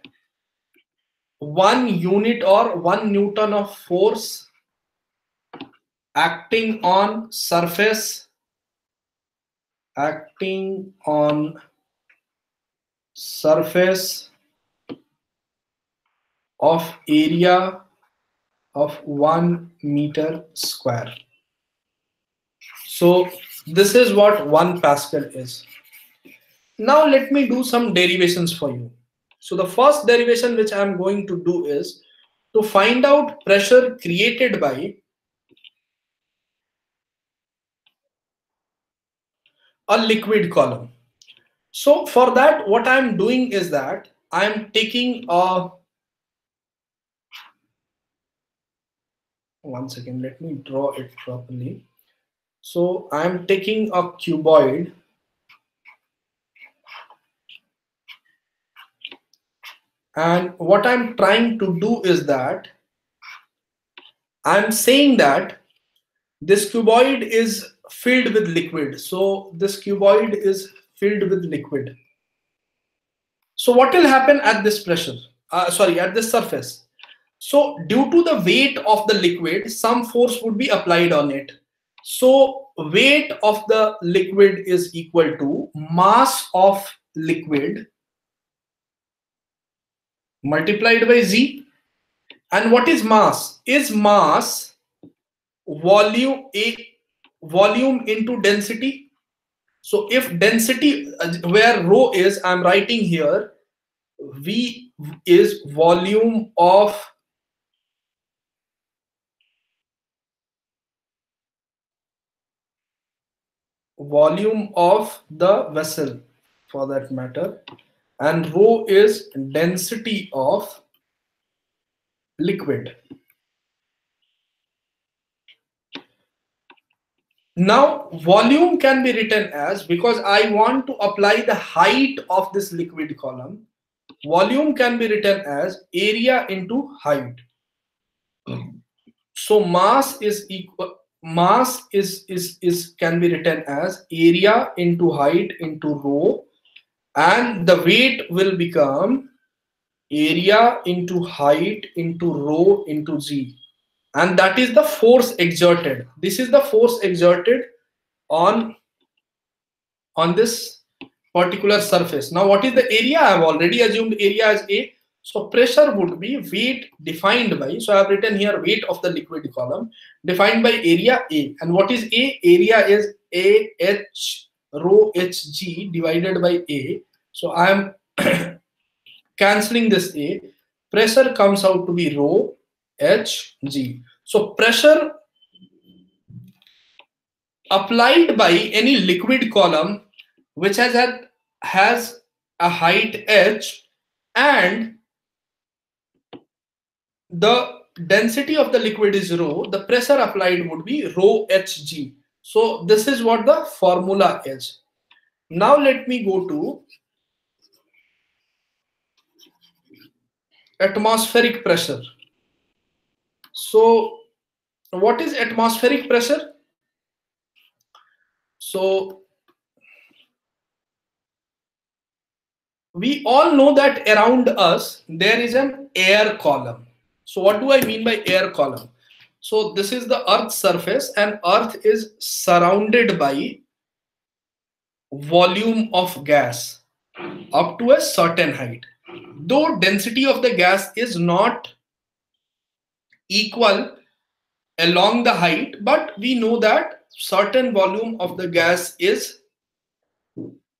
1 unit or 1 Newton of force acting on surface of area of 1 meter square. So this is what 1 Pascal is. Now let me do some derivations for you. So the first derivation which I am going to do is to find out pressure created by a liquid column. So for that, what I am doing is that I am taking a, one second, let me draw it properly. So I am taking a cuboid, and what I'm trying to do is that I'm saying that this cuboid is filled with liquid. So this cuboid is filled with liquid. So what will happen at this pressure? At this surface. So due to the weight of the liquid, some force would be applied on it. So weight of the liquid is equal to mass of liquid multiplied by Z. And what is mass? Is mass volume into density? So if density, where rho is, I'm writing here, V is volume of the vessel for that matter, and rho is density of liquid. Now volume can be written as, because I want to apply the height of this liquid column, volume can be written as area into height. So mass is equal, mass is can be written as area into height into rho, and the weight will become area into height into rho into g, and that is the force exerted. This is the force exerted on this particular surface. Now what is the area? I have already assumed area as A. So pressure would be weight defined by, so I have written here weight of the liquid column defined by area A. And what is A? Area is A H rho Hg divided by A. So I am cancelling this A. Pressure comes out to be rho Hg. So pressure applied by any liquid column which has a height h, and the density of the liquid is rho, the pressure applied would be rho hg. So this is what the formula is. Now let me go to atmospheric pressure. So what is atmospheric pressure? So we all know that around us there is an air column. So what do I mean by air column? So this is the Earth's surface, and Earth is surrounded by volume of gas up to a certain height. Though density of the gas is not equal along the height, but we know that certain volume of the gas is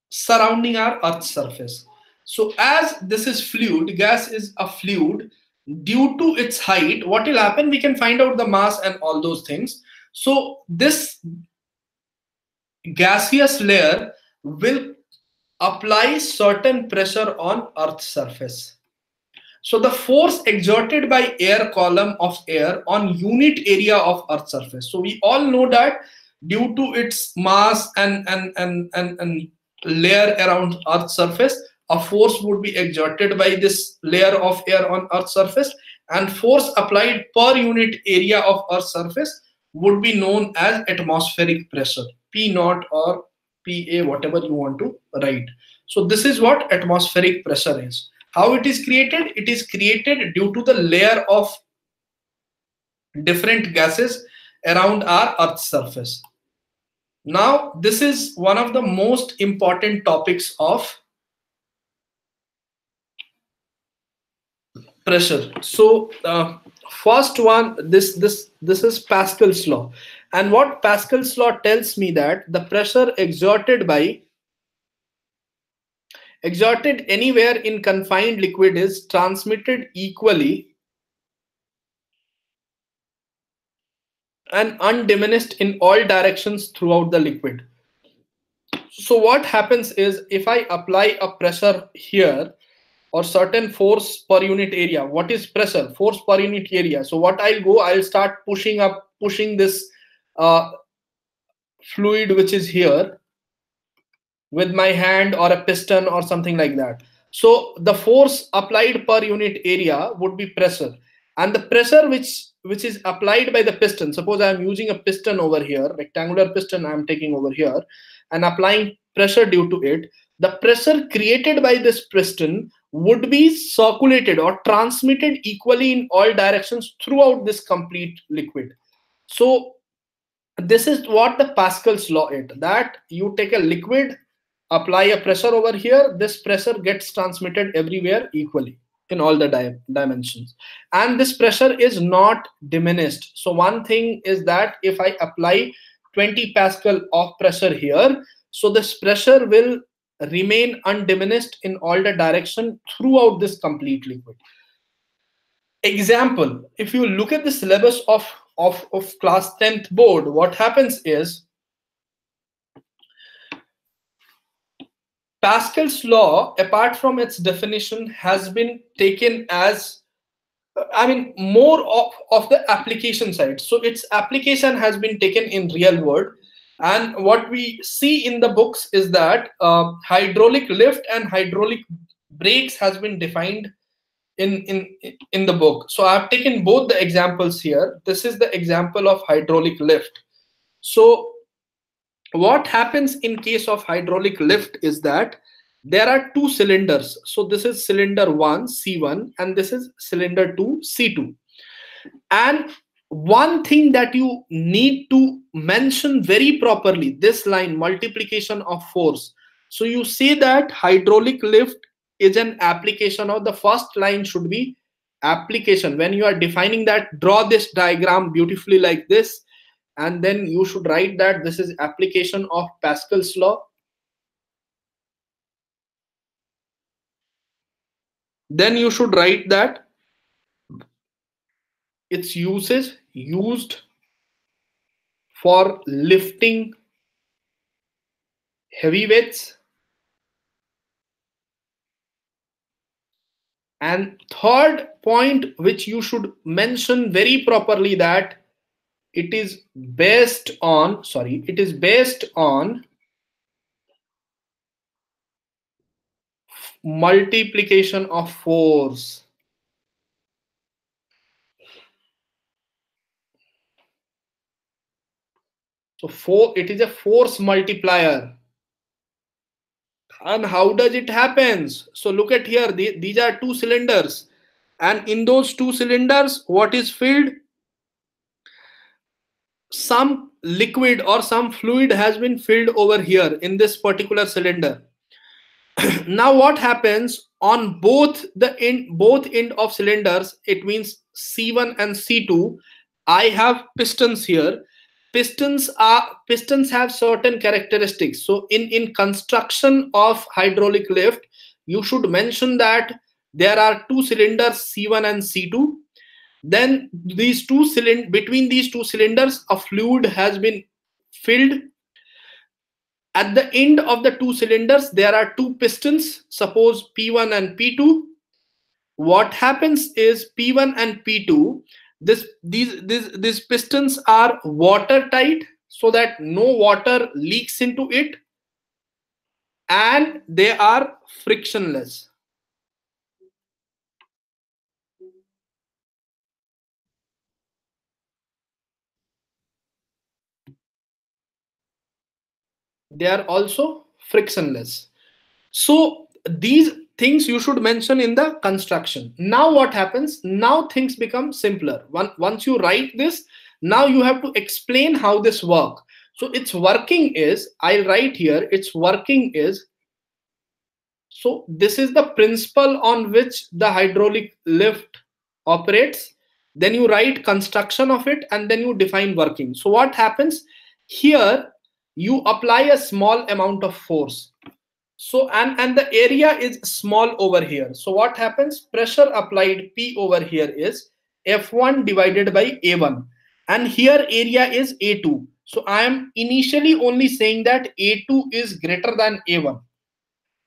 surrounding our Earth's surface. So as this is fluid, gas is a fluid, due to its height, what will happen? We can find out the mass and all those things. So this gaseous layer will apply certain pressure on Earth's surface. So the force exerted by air column of air on unit area of Earth's surface. So we all know that due to its mass and layer around Earth's surface, a force would be exerted by this layer of air on Earth's surface, and force applied per unit area of Earth's surface would be known as atmospheric pressure, P naught or PA, whatever you want to write. So this is what atmospheric pressure is. How it is created? It is created due to the layer of different gases around our Earth's surface. Now, this is one of the most important topics of pressure. So, first one, this is Pascal's law, and what Pascal's law tells me that the pressure exerted anywhere in confined liquid is transmitted equally and undiminished in all directions throughout the liquid. So what happens is, if I apply a pressure here or certain force per unit area, what is pressure? Force per unit area. So what I'll start pushing this fluid which is here with my hand or a piston or something like that. So the force applied per unit area would be pressure, and the pressure which is applied by the piston, suppose I am using a piston over here, rectangular piston I am taking over here and applying pressure due to it, the pressure created by this piston would be circulated or transmitted equally in all directions throughout this complete liquid. So this is what the Pascal's law is, that you take a liquid, apply a pressure over here, this pressure gets transmitted everywhere equally in all the dimensions, and this pressure is not diminished. So one thing is that if I apply 20 Pascal of pressure here, so this pressure will remain undiminished in all the direction throughout this complete liquid. Example, if you look at the syllabus of class 10th board, what happens is Pascal's law, apart from its definition, has been taken as, I mean, more of the application side. So its application has been taken in real world. And what we see in the books is that hydraulic lift and hydraulic brakes has been defined in the book. So I've taken both the examples here. This is the example of hydraulic lift. So what happens in case of hydraulic lift is that there are two cylinders. So this is cylinder 1 C1 and this is cylinder 2 C2. And one thing that you need to mention very properly, this line, multiplication of force. So you say that hydraulic lift is an application, or the first line should be application. When you are defining that, draw this diagram beautifully like this, and then you should write that this is application of Pascal's law. Then you should write that its usage used for lifting heavy weights. And third point which you should mention very properly, that it is based on multiplication of force. So it is a force multiplier. And how does it happens? So look at here, these are two cylinders, and in those two cylinders, what is filled? Some liquid or some fluid has been filled over here in this particular cylinder. Now what happens on both end of cylinders, it means C1 and C2, I have pistons here. Pistons have certain characteristics. So in construction of hydraulic lift, you should mention that there are two cylinders C1 and C2. Then between these two cylinders, a fluid has been filled. At the end of the two cylinders, there are two pistons, suppose P1 and P2. What happens is P1 and P2, these pistons are watertight, so that no water leaks into it, and they are frictionless. They are also frictionless. So these things you should mention in the construction. Now what happens? Now things become simpler. Once you write this, now you have to explain how this works. So its working is, I'll write here, its working is, so this is the principle on which the hydraulic lift operates. Then you write construction of it, and then you define working. So what happens here? You apply a small amount of force. So and the area is small over here. So what happens? Pressure applied P over here is F1 divided by A1, and here area is A2. So I am initially only saying that A2 is greater than A1.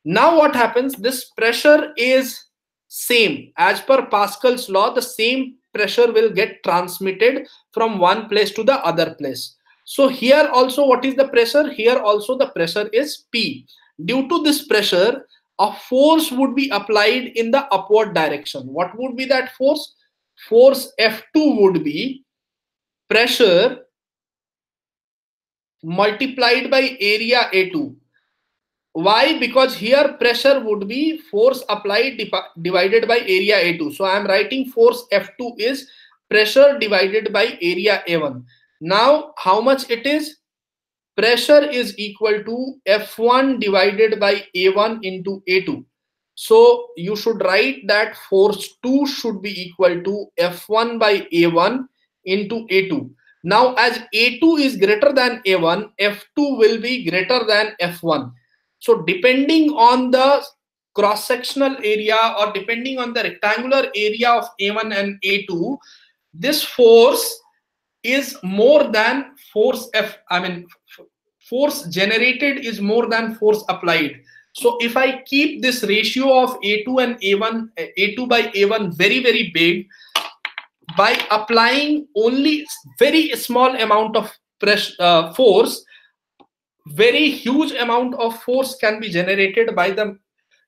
Now what happens? This pressure is same as per Pascal's law. The same pressure will get transmitted from one place to the other place. So here also, what is the pressure? Here also the pressure is P. Due to this pressure, a force would be applied in the upward direction. What would be that force? Force F2 would be pressure multiplied by area A2. Why? Because here pressure would be force applied divided by area A2. So I am writing force F2 is pressure divided by area A1. Now how much it is? Pressure is equal to F1 divided by A1 into A2. So you should write that force 2 should be equal to F1 by A1 into A2. Now as A2 is greater than A1, F2 will be greater than F1. So depending on the cross-sectional area, or depending on the rectangular area of A1 and A2, this force is more than force force generated is more than force applied. So if I keep this ratio of A2 and A2 by A1 very, very big, by applying only very small amount of force, very huge amount of force can be generated by the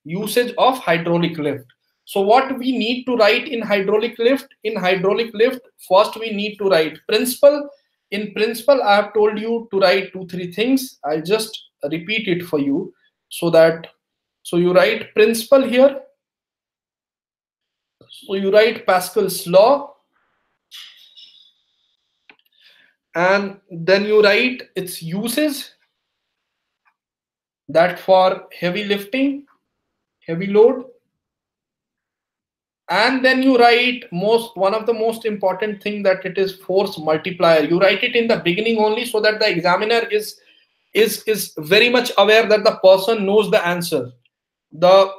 usage of hydraulic lift. So what we need to write in hydraulic lift? In hydraulic lift, first we need to write principle. In principle, I have told you to write 2-3 things. I'll just repeat it for you so that, so you write principle here. So you write Pascal's law, and then you write its uses, that for heavy lifting, heavy load, and then you write one of the most important thing, that it is force multiplier. You write it in the beginning only so that the examiner is very much aware that the person knows the answer. The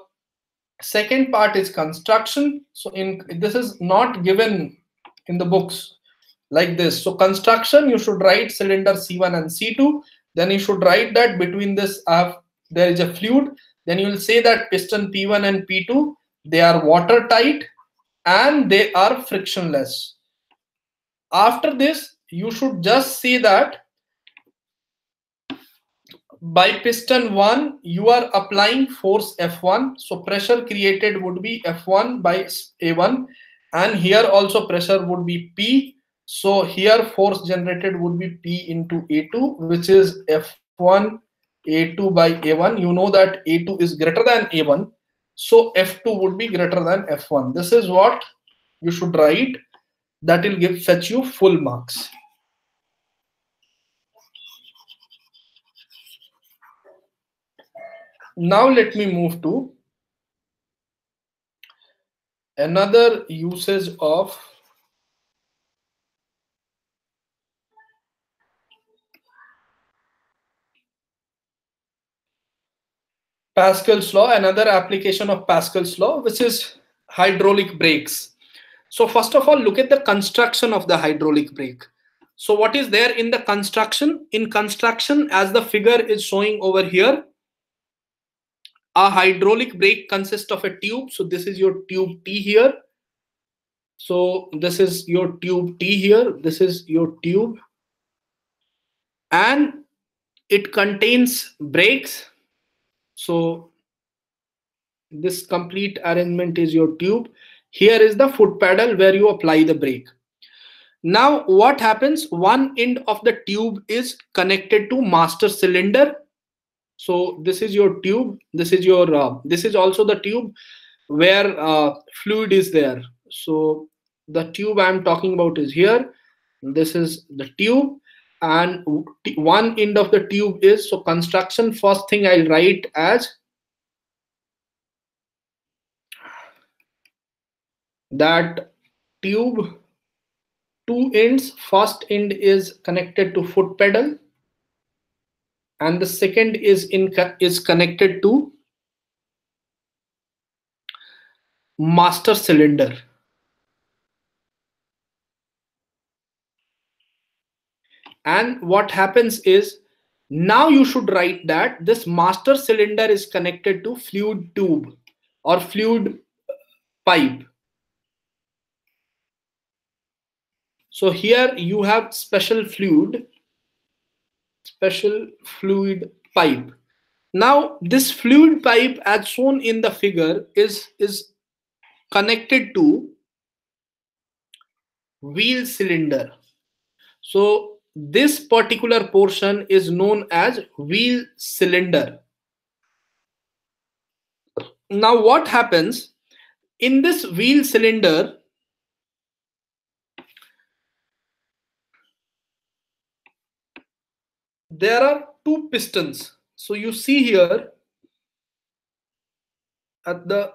second part is construction. So in this is not given in the books like this. So construction, you should write cylinder C1 and C2. Then you should write that between this there is a fluid. Then you will say that piston P1 and P2, they are watertight and they are frictionless. After this, you should just say that by piston 1, you are applying force F1. So pressure created would be F1 by A1. And here also pressure would be P. So here force generated would be P into A2, which is F1 A2 by A1. You know that A2 is greater than A1. So F2 would be greater than F1. This is what you should write. That will fetch you full marks. Now let me move to another usage of Pascal's law, another application of Pascal's law, which is hydraulic brakes. So first of all, look at the construction of the hydraulic brake. So what is there in the construction? In construction, as the figure is showing over here, a hydraulic brake consists of a tube. So this is your tube T here. So this is your tube T here. This is your tube. And it contains brakes. So this complete arrangement is your tube. Here is the foot pedal where you apply the brake. Now what happens? One end of the tube is connected to master cylinder. So this is your tube. This is your this is also the tube where fluid is there. So the tube I'm talking about is here. This is the tube, and one end of the tube is, so construction, first thing I'll write as that tube, two ends. First end is connected to foot pedal, and the second is connected to master cylinder. And what happens is, now you should write that this master cylinder is connected to fluid tube or fluid pipe. So here you have special fluid pipe. Now this fluid pipe, as shown in the figure, is connected to wheel cylinder. So this particular portion is known as wheel cylinder. Now what happens in this wheel cylinder? There are two pistons. So you see here at the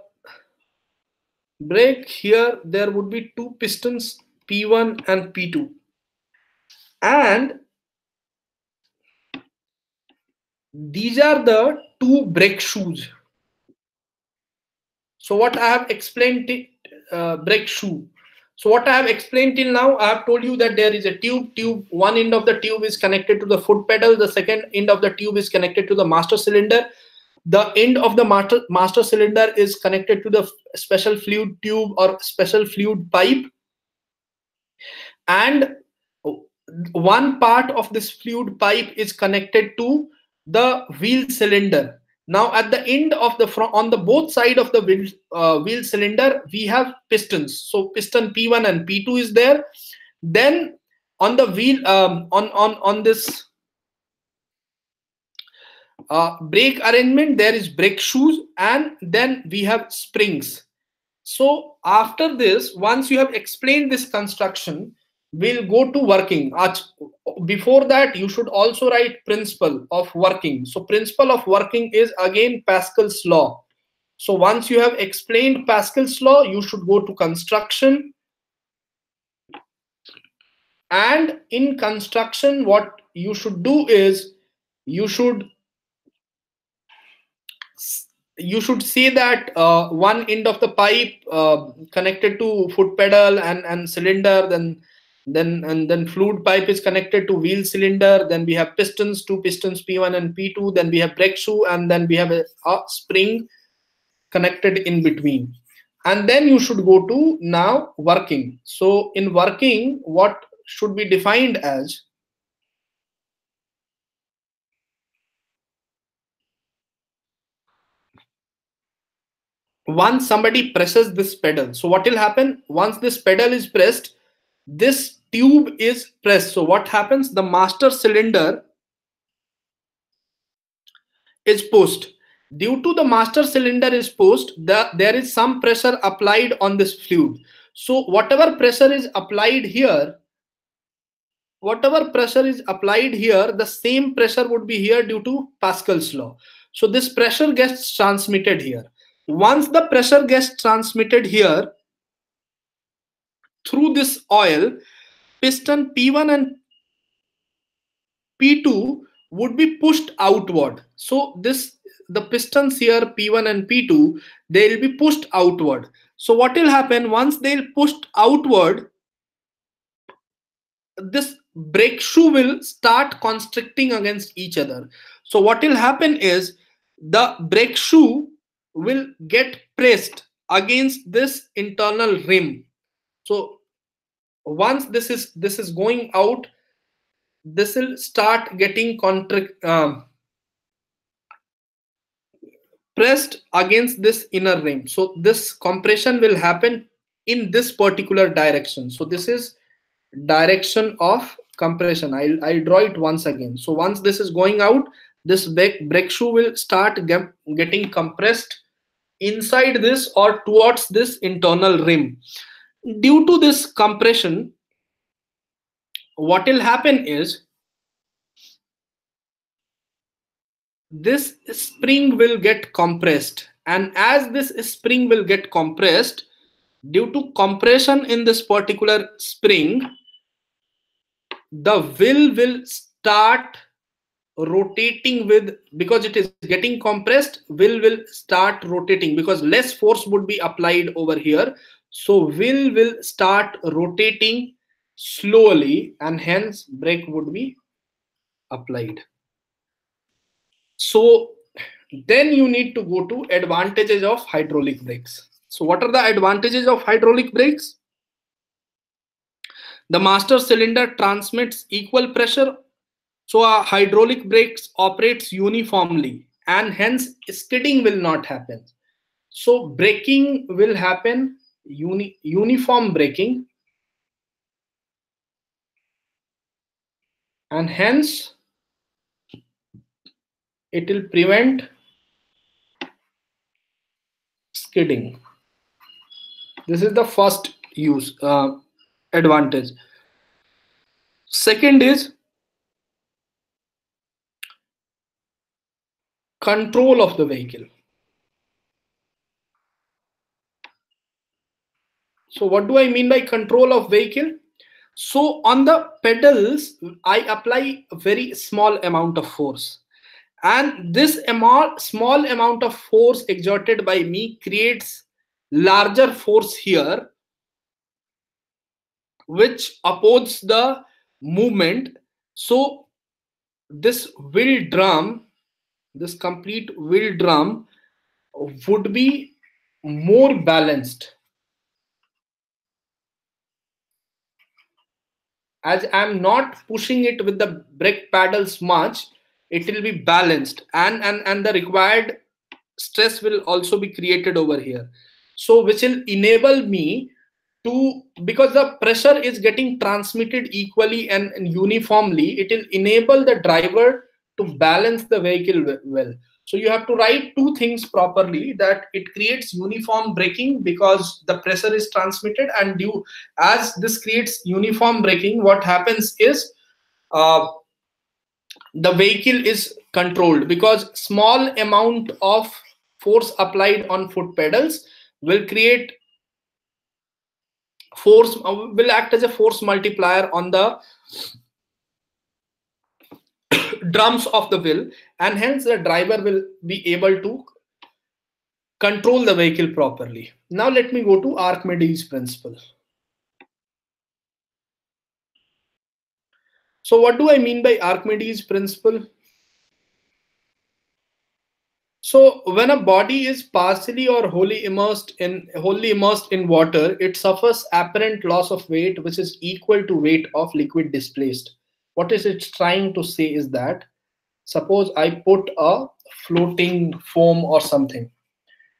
brake, here there would be two pistons, P1 and P2. And these are the two brake shoes. So what I have explained, brake shoe. So what I have explained till now, I have told you that there is a tube. One end of the tube is connected to the foot pedal. The second end of the tube is connected to the master cylinder. The end of the master cylinder is connected to the special fluid tube or special fluid pipe. And one part of this fluid pipe is connected to the wheel cylinder. Now at the end of the front, on the both side of the wheel cylinder, we have pistons. So piston P1 and P2 is there. Then on the wheel, on this brake arrangement, there is brake shoes, and then we have springs. So after this, once you have explained this construction, we'll go to working. Before that, you should also write principle of working. So principle of working is again Pascal's law. So once you have explained Pascal's law, you should go to construction. And in construction, what you should do is you should say that one end of the pipe connected to foot pedal and cylinder, then fluid pipe is connected to wheel cylinder, then we have pistons, two pistons P1 and P2, then we have brake shoe, and then we have a spring connected in between. And then you should go to now working. So in working, what should be defined as once somebody presses this pedal. So what will happen once this pedal is pressed, this tube is pressed. So what happens, the master cylinder is pushed. Due to the master cylinder is pushed, there is some pressure applied on this fluid. So whatever pressure is applied here, the same pressure would be here due to Pascal's law. So this pressure gets transmitted here. Once the pressure gets transmitted here through this oil, piston P1 and P2 would be pushed outward. So the pistons here P1 and P2, they'll be pushed outward. So what will happen once they'll pushed outward, this brake shoe will start constricting against each other. So what will happen is the brake shoe will get pressed against this internal rim. So once this is going out, this will start getting pressed against this inner rim. So this compression will happen in this particular direction. So this is direction of compression. I'll draw it once again. So once this is going out, this brake shoe will start getting compressed inside this or towards this internal rim. Due to this compression, what will happen is this spring will get compressed, and as this spring will get compressed, due to compression in this particular spring, the wheel will start rotating with, because it is getting compressed, wheel will start rotating because less force would be applied over here. So wheel will start rotating slowly, and hence brake would be applied. So then you need to go to advantages of hydraulic brakes. So what are the advantages of hydraulic brakes? The master cylinder transmits equal pressure. So a hydraulic brakes operates uniformly, and hence skidding will not happen. So braking will happen uniform braking, and hence it will prevent skidding. This is the first advantage. Second is control of the vehicle. So what do I mean by control of vehicle? So on the pedals, I apply a very small amount of force, and this small amount of force exerted by me creates larger force here, which opposes the movement. So this wheel drum, this complete wheel drum would be more balanced, as I'm not pushing it with the brake pedals much. it will be balanced, and the required stress will also be created over here. So which will enable me to, because the pressure is getting transmitted equally and uniformly, it will enable the driver to balance the vehicle well. So you have to write two things properly, that it creates uniform braking because the pressure is transmitted, and due as this creates uniform braking, what happens is uh, the vehicle is controlled, because small amount of force applied on foot pedals will create force, will act as a force multiplier on the drums of the wheel, and hence the driver will be able to control the vehicle properly. Now let me go to Archimedes principle. So what do I mean by Archimedes principle? So when a body is partially or wholly immersed in water, it suffers apparent loss of weight, which is equal to weight of liquid displaced. What is it trying to say is that, suppose I put a floating foam or something,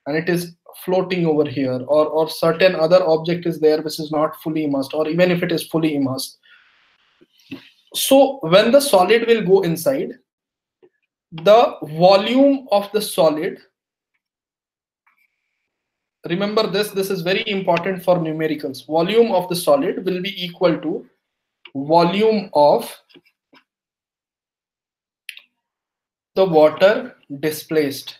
and it is floating over here, or certain other object is there which is not fully immersed, or even if it is fully immersed. So when the solid will go inside, the volume of the solid, remember this is very important for numericals, volume of the solid will be equal to volume of the water displaced.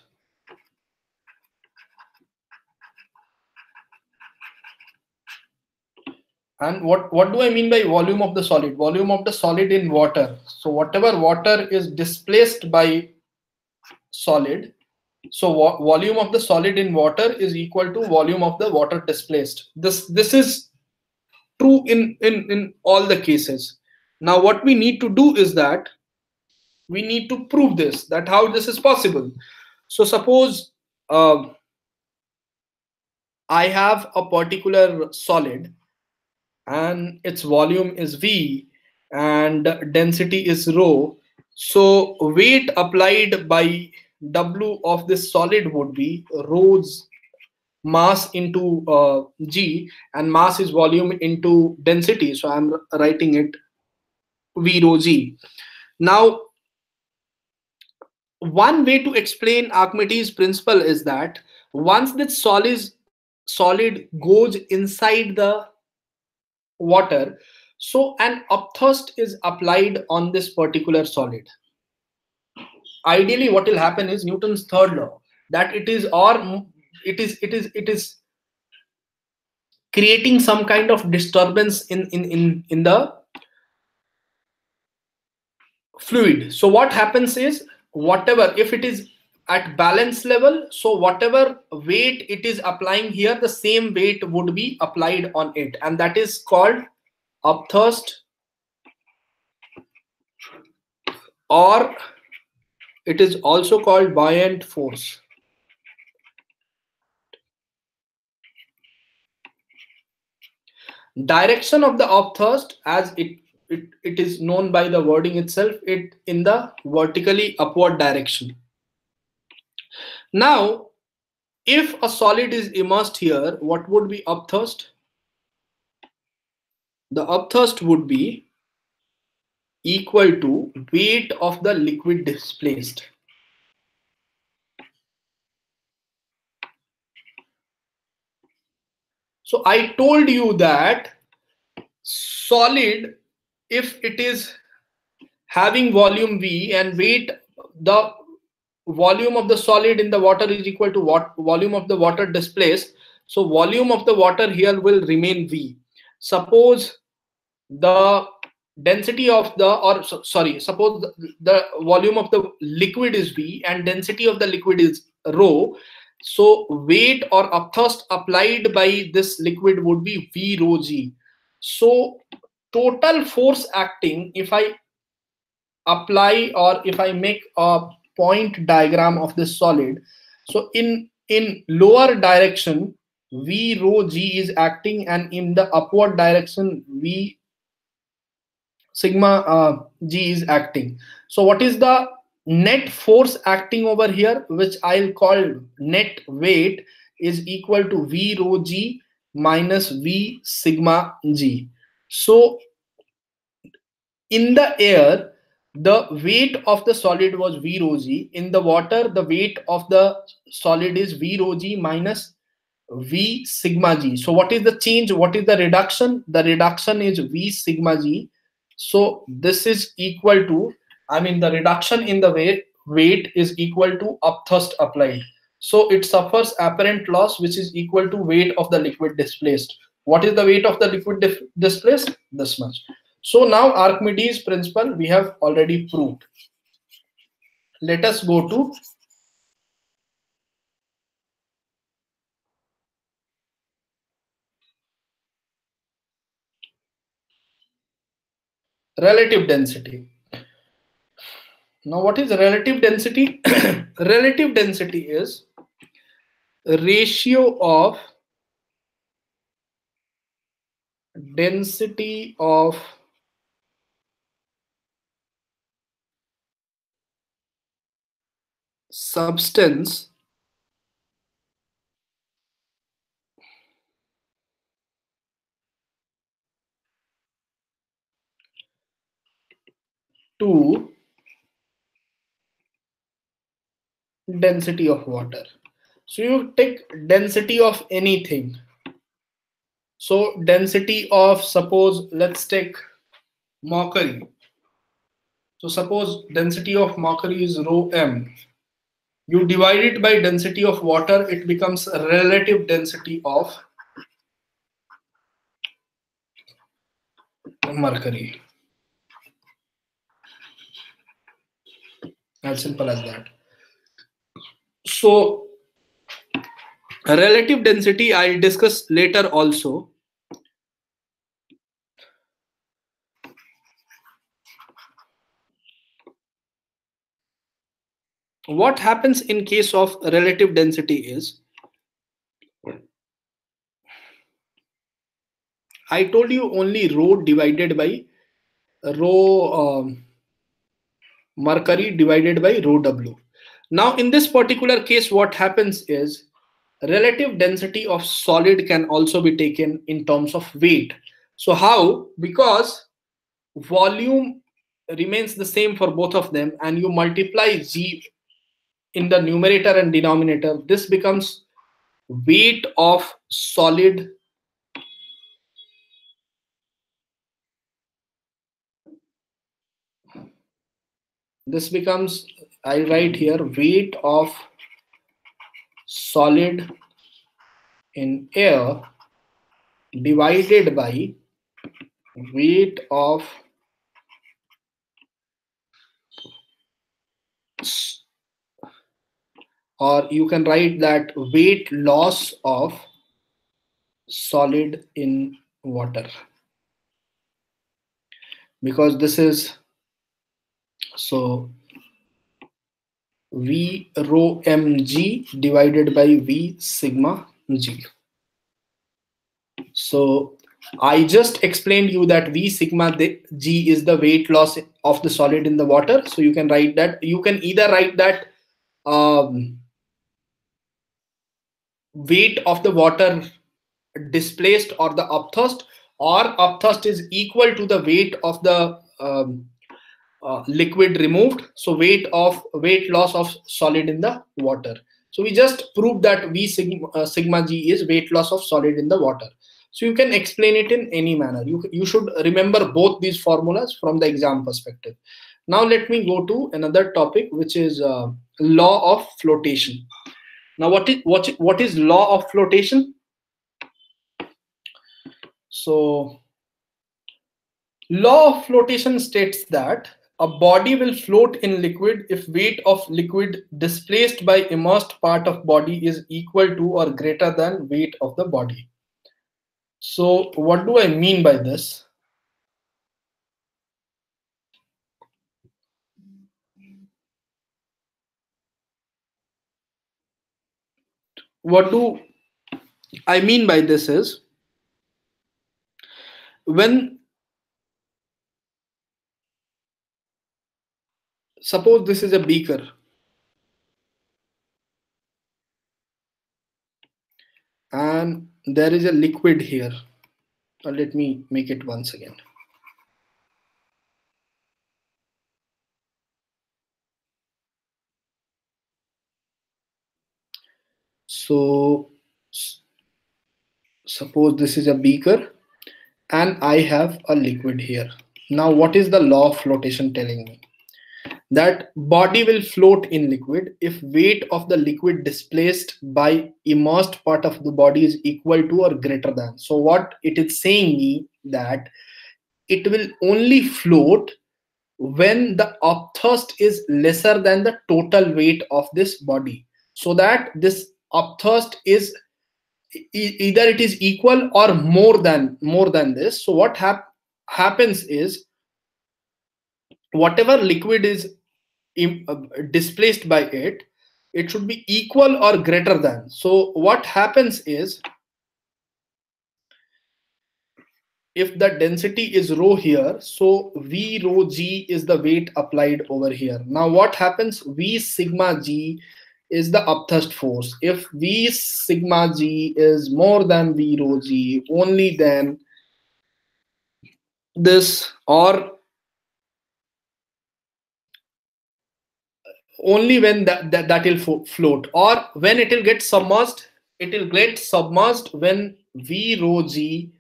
And what do I mean by volume of the solid? Volume of the solid in water. So whatever water is displaced by solid, so volume of the solid in water is equal to volume of the water displaced. This is true in all the cases. Now what we need to do is that we need to prove this, that how this is possible. So suppose I have a particular solid and its volume is V and density is rho. So weight applied by W of this solid would be rho's mass into G, and mass is volume into density. So I'm writing it V rho G. Now, one way to explain Archimedes principle is that once this solid goes inside the water, so an upthrust is applied on this particular solid. Ideally what will happen is Newton's third law, that it is creating some kind of disturbance in the fluid. So what happens is, whatever, if it is at balance level, so whatever weight it is applying here, the same weight would be applied on it, and that is called upthrust, or it is also called buoyant force. Direction of the upthrust, as it is known by the wording itself, it in the vertically upward direction. Now if a solid is immersed here, what would be upthrust? The upthrust would be equal to weight of the liquid displaced. So I told you that solid, if it is having volume V and weight, the volume of the solid in the water is equal to what volume of the water displaced. So volume of the water here will remain V. Suppose the density of the, or sorry, suppose the volume of the liquid is V and density of the liquid is rho. So weight or upthrust applied by this liquid would be V rho G. So total force acting, if I apply, or if I make a point diagram of this solid, so in lower direction V rho G is acting, and in the upward direction V sigma G is acting. So what is the net force acting over here, which I'll call net weight, is equal to V rho g minus V sigma g. So in the air, the weight of the solid was V rho g. In the water, the weight of the solid is V rho g minus V sigma g. So what is the change? What is the reduction? The reduction is V sigma g. So this is equal to, the reduction in the weight is equal to upthrust applied. So it suffers apparent loss, which is equal to weight of the liquid displaced. What is the weight of the liquid displaced? This much. So now Archimedes principle we have already proved. Let us go to relative density. Now what is relative density? Relative density is ratio of density of substance to density of water. So you take density of anything. So density of, suppose, let's take mercury. So suppose density of mercury is rho m. You divide it by density of water, it becomes relative density of mercury. As simple as that. So relative density I'll discuss later also. What happens in case of relative density is, I told you only rho divided by rho mercury divided by rho w. Now in this particular case, what happens is relative density of solid can also be taken in terms of weight. So how? Because volume remains the same for both of them, and you multiply g in the numerator and denominator, this becomes weight of solid this becomes, I write here, weight of solid in air divided by weight of or you can write that weight loss of solid in water, because this is, so V rho mg divided by V sigma g. So I just explained you that V sigma g is the weight loss of the solid in the water. So you can write that, you can either write that weight of the water displaced or the upthrust, or upthrust is equal to the weight of the liquid removed. So weight loss of solid in the water. So we just proved that V sigma g is weight loss of solid in the water. So you can explain it in any manner. You should remember both these formulas from the exam perspective. Now let me go to another topic, which is law of flotation. Now what is law of flotation? So law of flotation states that a body will float in liquid if weight of liquid displaced by immersed part of body is equal to or greater than weight of the body. So what do I mean by this? What do I mean by this is, when Suppose this is a beaker, and there is a liquid here. Let me make it once again. So suppose this is a beaker and I have a liquid here. Now what is the law of flotation telling me? That body will float in liquid if weight of the liquid displaced by immersed part of the body is equal to or greater than. So what it is saying me that it will only float when the upthrust is lesser than the total weight of this body, so that this upthrust is either it is equal or more than this. So what happens is whatever liquid is displaced by it, it should be equal or greater than. So what happens is, if the density is rho here, so V rho G is the weight applied over here. Now what happens? V sigma G is the upthrust force. If V sigma G is more than V rho G, only then this, or only when that will float, or when it will get submerged, it will get submerged when V rho G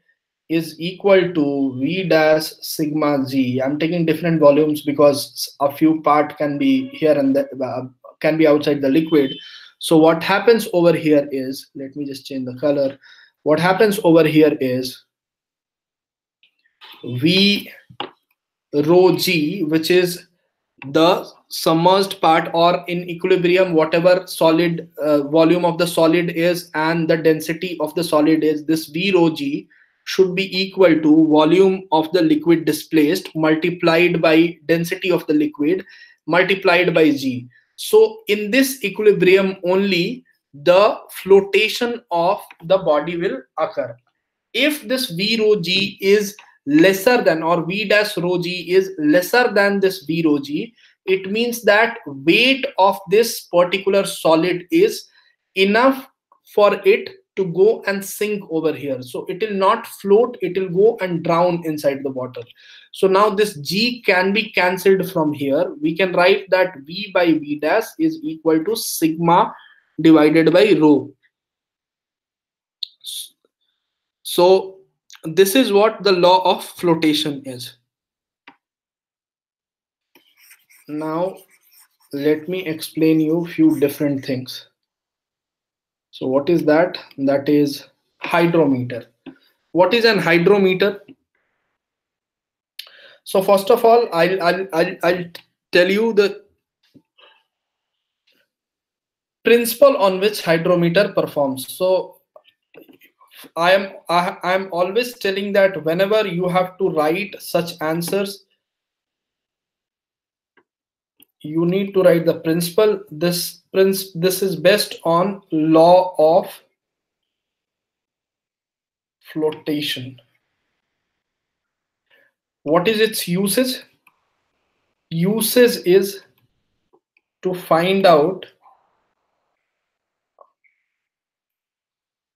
is equal to V dash sigma G. I'm taking different volumes because a few part can be here and can be outside the liquid. So what happens over here is, let me just change the color. What happens over here is V rho G, which is the submerged part, or in equilibrium whatever solid volume of the solid is and the density of the solid is, this V rho G should be equal to volume of the liquid displaced multiplied by density of the liquid multiplied by G. So in this equilibrium only the flotation of the body will occur. If this V rho G is lesser than, or V dash rho G is lesser than this V rho G, it means that weight of this particular solid is enough for it to go and sink over here. So it will not float, it will go and drown inside the water. So now this G can be cancelled from here. We can write that V by V dash is equal to sigma divided by rho. So this is what the law of flotation is. Now let me explain you few different things. So what is that? That is hydrometer. What is an hydrometer? So first of all, I'll tell you the principle on which hydrometer performs. So I am always telling that whenever you have to write such answers, you need to write the principle. This is based on law of flotation. What is its usage? Usage is to find out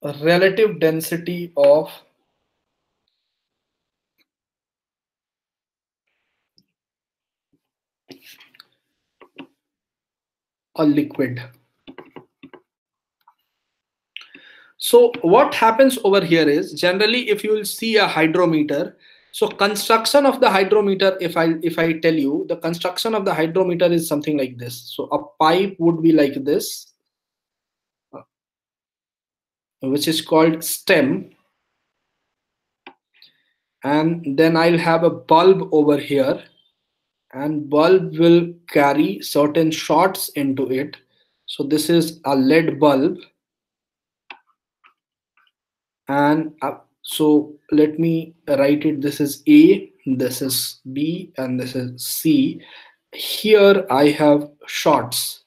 a relative density of a liquid. So what happens over here is, generally if you will see a hydrometer, so construction of the hydrometer, if I tell you, the construction of the hydrometer is something like this. So a pipe would be like this, which is called stem, and then I'll have a bulb over here, and bulb will carry certain shots into it. So this is a lead bulb, and so let me write it. This is A, this is B, and this is C. Here I have shots.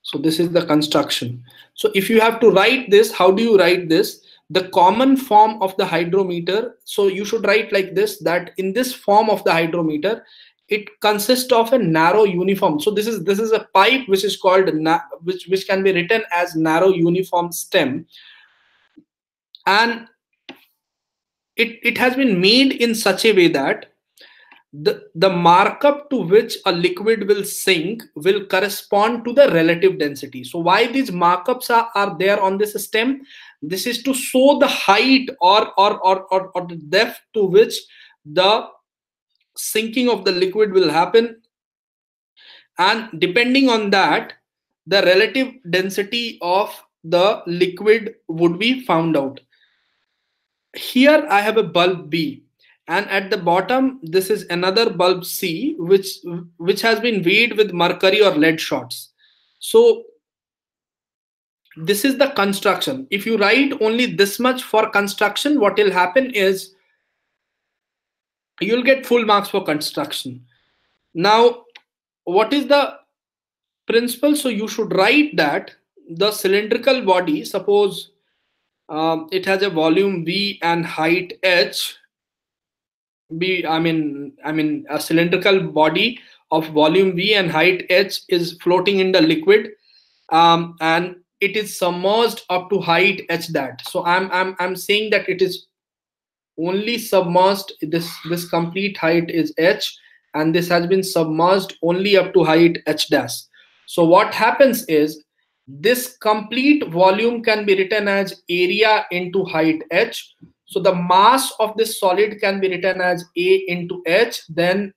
So this is the construction. So if you have to write this, how do you write this? The common form of the hydrometer, so you should write like this, that in this form of the hydrometer, it consists of a narrow uniform. So this is a pipe which is called which can be written as narrow uniform stem, and it has been made in such a way that the markup to which a liquid will sink will correspond to the relative density. So why these markups are there on this stem? This is to show the height or the depth to which the sinking of the liquid will happen, and depending on that, the relative density of the liquid would be found out. Here I have a bulb B, and at the bottom this is another bulb C, which has been weighed with mercury or lead shots. So this is the construction. If you write only this much for construction, what will happen is you'll get full marks for construction. Now, what is the principle? So you should write that the cylindrical body, suppose it has a volume V and height H. I mean a cylindrical body of volume V and height H is floating in the liquid, and it is submerged up to height H that. So I'm saying that it is only submerged, this complete height is H, and this has been submerged only up to height H dash. So what happens is this complete volume can be written as area into height H. So the mass of this solid can be written as A into H, then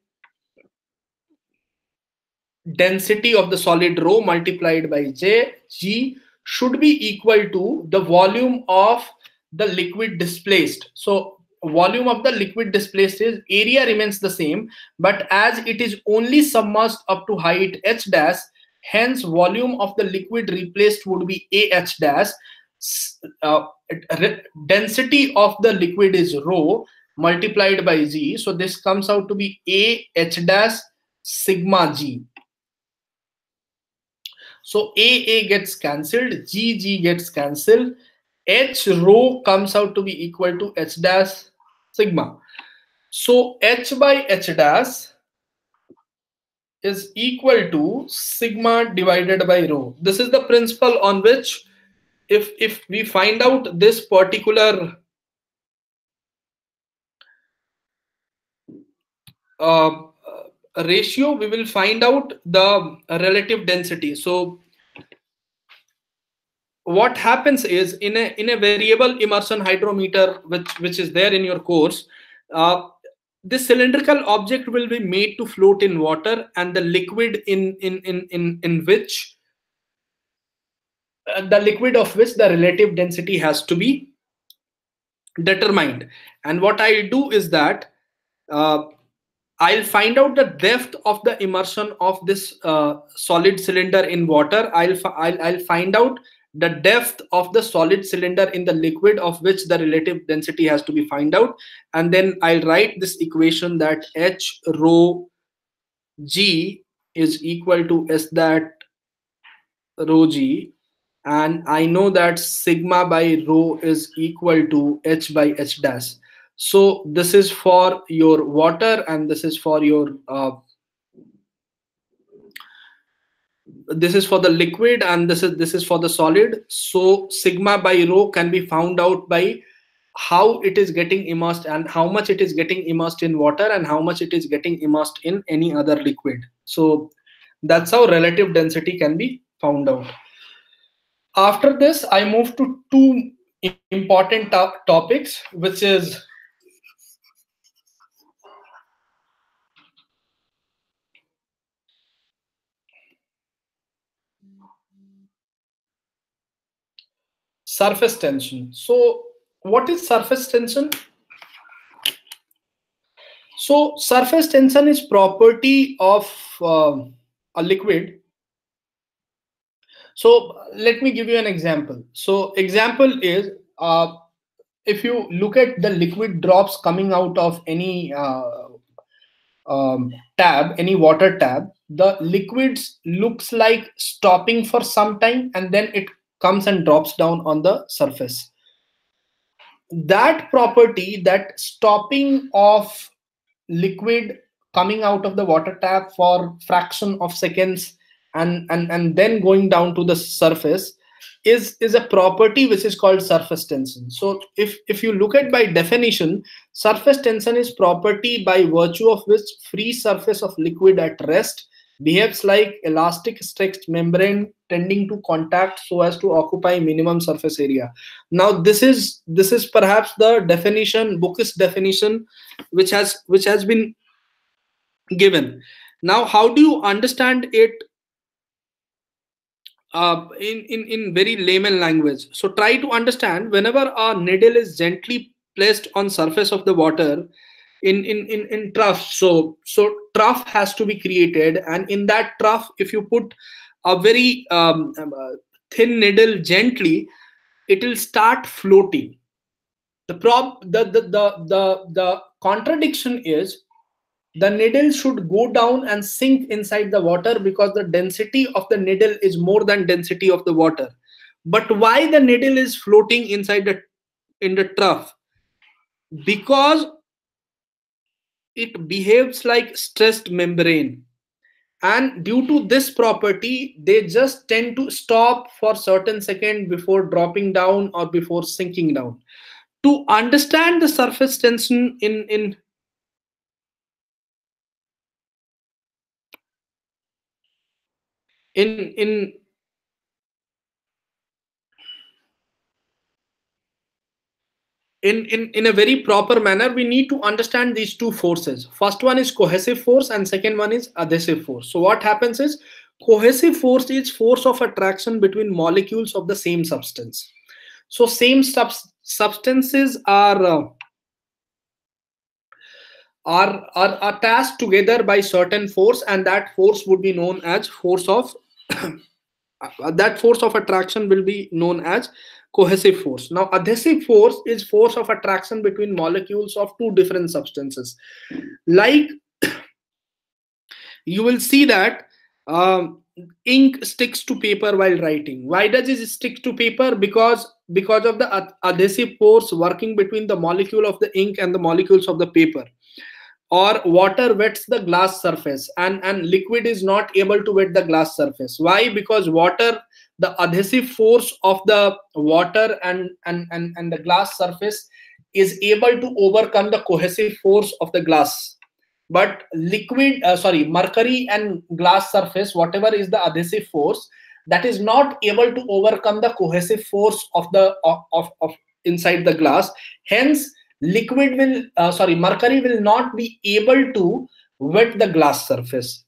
density of the solid rho multiplied by G should be equal to the volume of the liquid displaced. So volume of the liquid displaced is, area remains the same, but as it is only submerged up to height H dash, hence volume of the liquid replaced would be AH dash. Density of the liquid is rho multiplied by G, so this comes out to be AH dash sigma G. So A gets cancelled, G gets cancelled, H rho comes out to be equal to H dash sigma. So H by H dash is equal to sigma divided by rho. This is the principle on which if we find out this particular ratio, we will find out the relative density. So what happens is in a variable immersion hydrometer which is there in your course, this cylindrical object will be made to float in water, and the liquid in which the liquid of which the relative density has to be determined. And what I do is that I'll find out the depth of the immersion of this solid cylinder in water. I'll find out the depth of the solid cylinder in the liquid of which the relative density has to be found out, and then I'll write this equation that H rho G is equal to S that rho G, and I know that sigma by rho is equal to H by H dash. So this is for your water, and this is for your this is for the liquid, and this is for the solid. So sigma by rho can be found out by how it is getting immersed and how much it is getting immersed in water and how much it is getting immersed in any other liquid. So that's how relative density can be found out. After this, I move to two important topics, which is surface tension. So what is surface tension? So surface tension is property of a liquid. So let me give you an example. So example is if you look at the liquid drops coming out of any tab, any water tab, the liquids looks like stopping for some time and then it comes and drops down on the surface. That property, that stopping of liquid coming out of the water tap for fraction of seconds and then going down to the surface is a property which is called surface tension. So if you look at by definition, surface tension is property by virtue of which free surface of liquid at rest behaves like elastic stretched membrane tending to contact so as to occupy minimum surface area. Now this is perhaps the definition, bookish definition, which has been given. Now how do you understand it in very layman language? So try to understand, whenever a needle is gently placed on surface of the water in trough, so trough has to be created, and in that trough if you put a very thin needle gently, it will start floating. The contradiction is the needle should go down and sink inside the water because the density of the needle is more than density of the water. But why the needle is floating inside the trough? Because it behaves like stressed membrane, and due to this property they just tend to stop for certain second before dropping down or before sinking down. To understand the surface tension in in in a very proper manner, we need to understand these two forces. First one is cohesive force and second one is adhesive force. So what happens is, cohesive force is force of attraction between molecules of the same substance. So same substances are attached together by certain force, and that force would be known as force of that force of attraction will be known as cohesive force. Now adhesive force is force of attraction between molecules of two different substances. Like you will see that ink sticks to paper while writing. Why does it stick to paper? Because of the adhesive force working between the molecule of the ink and the molecules of the paper. Or water wets the glass surface, and liquid is not able to wet the glass surface. Why? Because water, the adhesive force of the water and the glass surface is able to overcome the cohesive force of the glass. But mercury and glass surface, whatever is the adhesive force, that is not able to overcome the cohesive force of the of inside the glass. Hence mercury will not be able to wet the glass surface.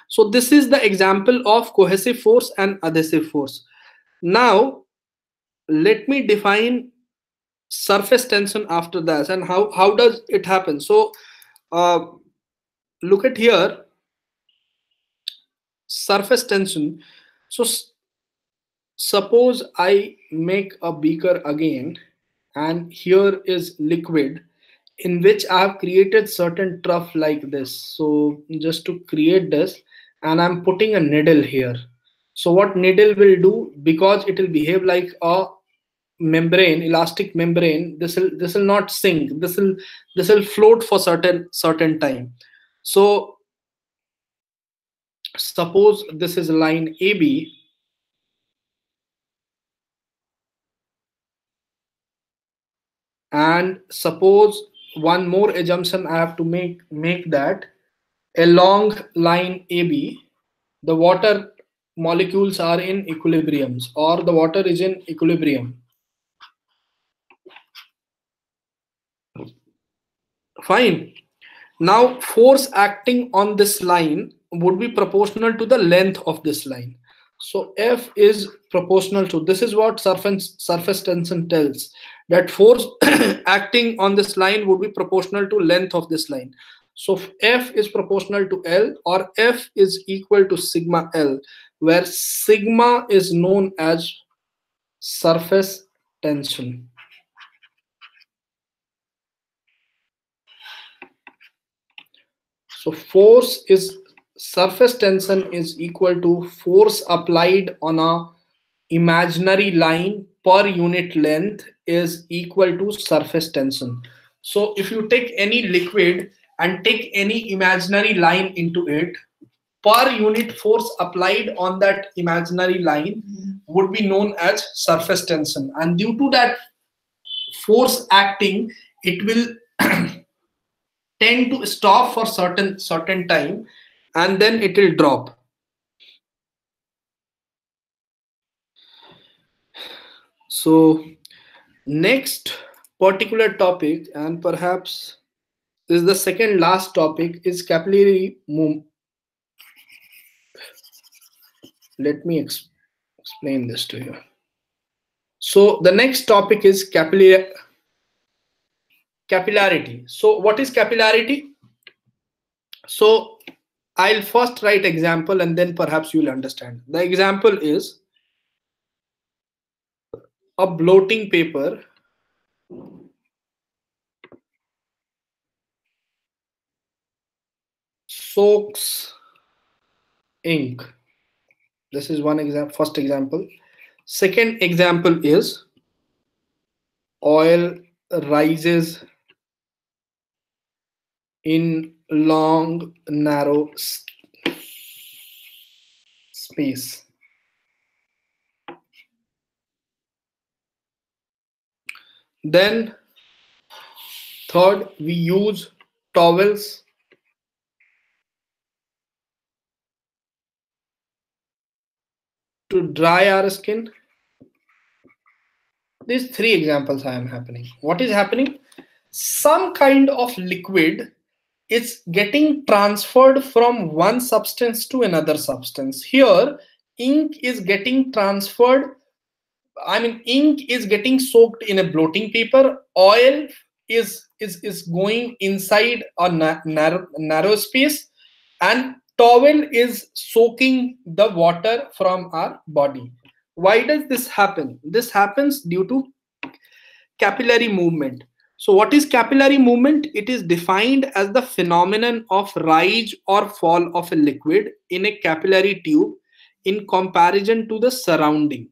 So this is the example of cohesive force and adhesive force. Now let me define surface tension after that, and how does it happen. So look at here, surface tension. So suppose I make a beaker again, and here is liquid in which I have created certain trough like this. So just to create this, and I'm putting a needle here. So what needle will do, because it will behave like a membrane, elastic membrane, this will not sink, this will float for certain time. So suppose this is line AB, and suppose one more assumption I have to make that along line AB the water molecules are in equilibriums, or the water is in equilibrium. Fine. Now force acting on this line would be proportional to the length of this line. So F is proportional to, this is what surface tension tells, that force acting on this line would be proportional to length of this line. So F is proportional to L, or F is equal to sigma L, where sigma is known as surface tension. So surface tension is equal to force applied on a imaginary line per unit length is equal to surface tension. So if you take any liquid and take any imaginary line into it, per unit force applied on that imaginary line would be known as surface tension. And due to that force acting, it will tend to stop for certain time, and then it will drop. So next particular topic, and perhaps this is the second last topic, is capillary movement. Let me explain this to you. So the next topic is capillarity. So what is capillarity? So I'll first write example and then perhaps you'll understand. The example is a bloating paper soaks ink. This is one example, first example. Second example is oil rises in long narrow space. Then third, we use towels to dry our skin. These three examples I am happening. What is happening? Some kind of liquid is getting transferred from one substance to another substance. Here, ink is getting transferred. I mean, ink is getting soaked in a bloating paper. Oil is going inside a narrow space, and towel is soaking the water from our body. Why does this happen? This happens due to capillary movement. So what is capillary movement? It is defined as the phenomenon of rise or fall of a liquid in a capillary tube in comparison to the surrounding.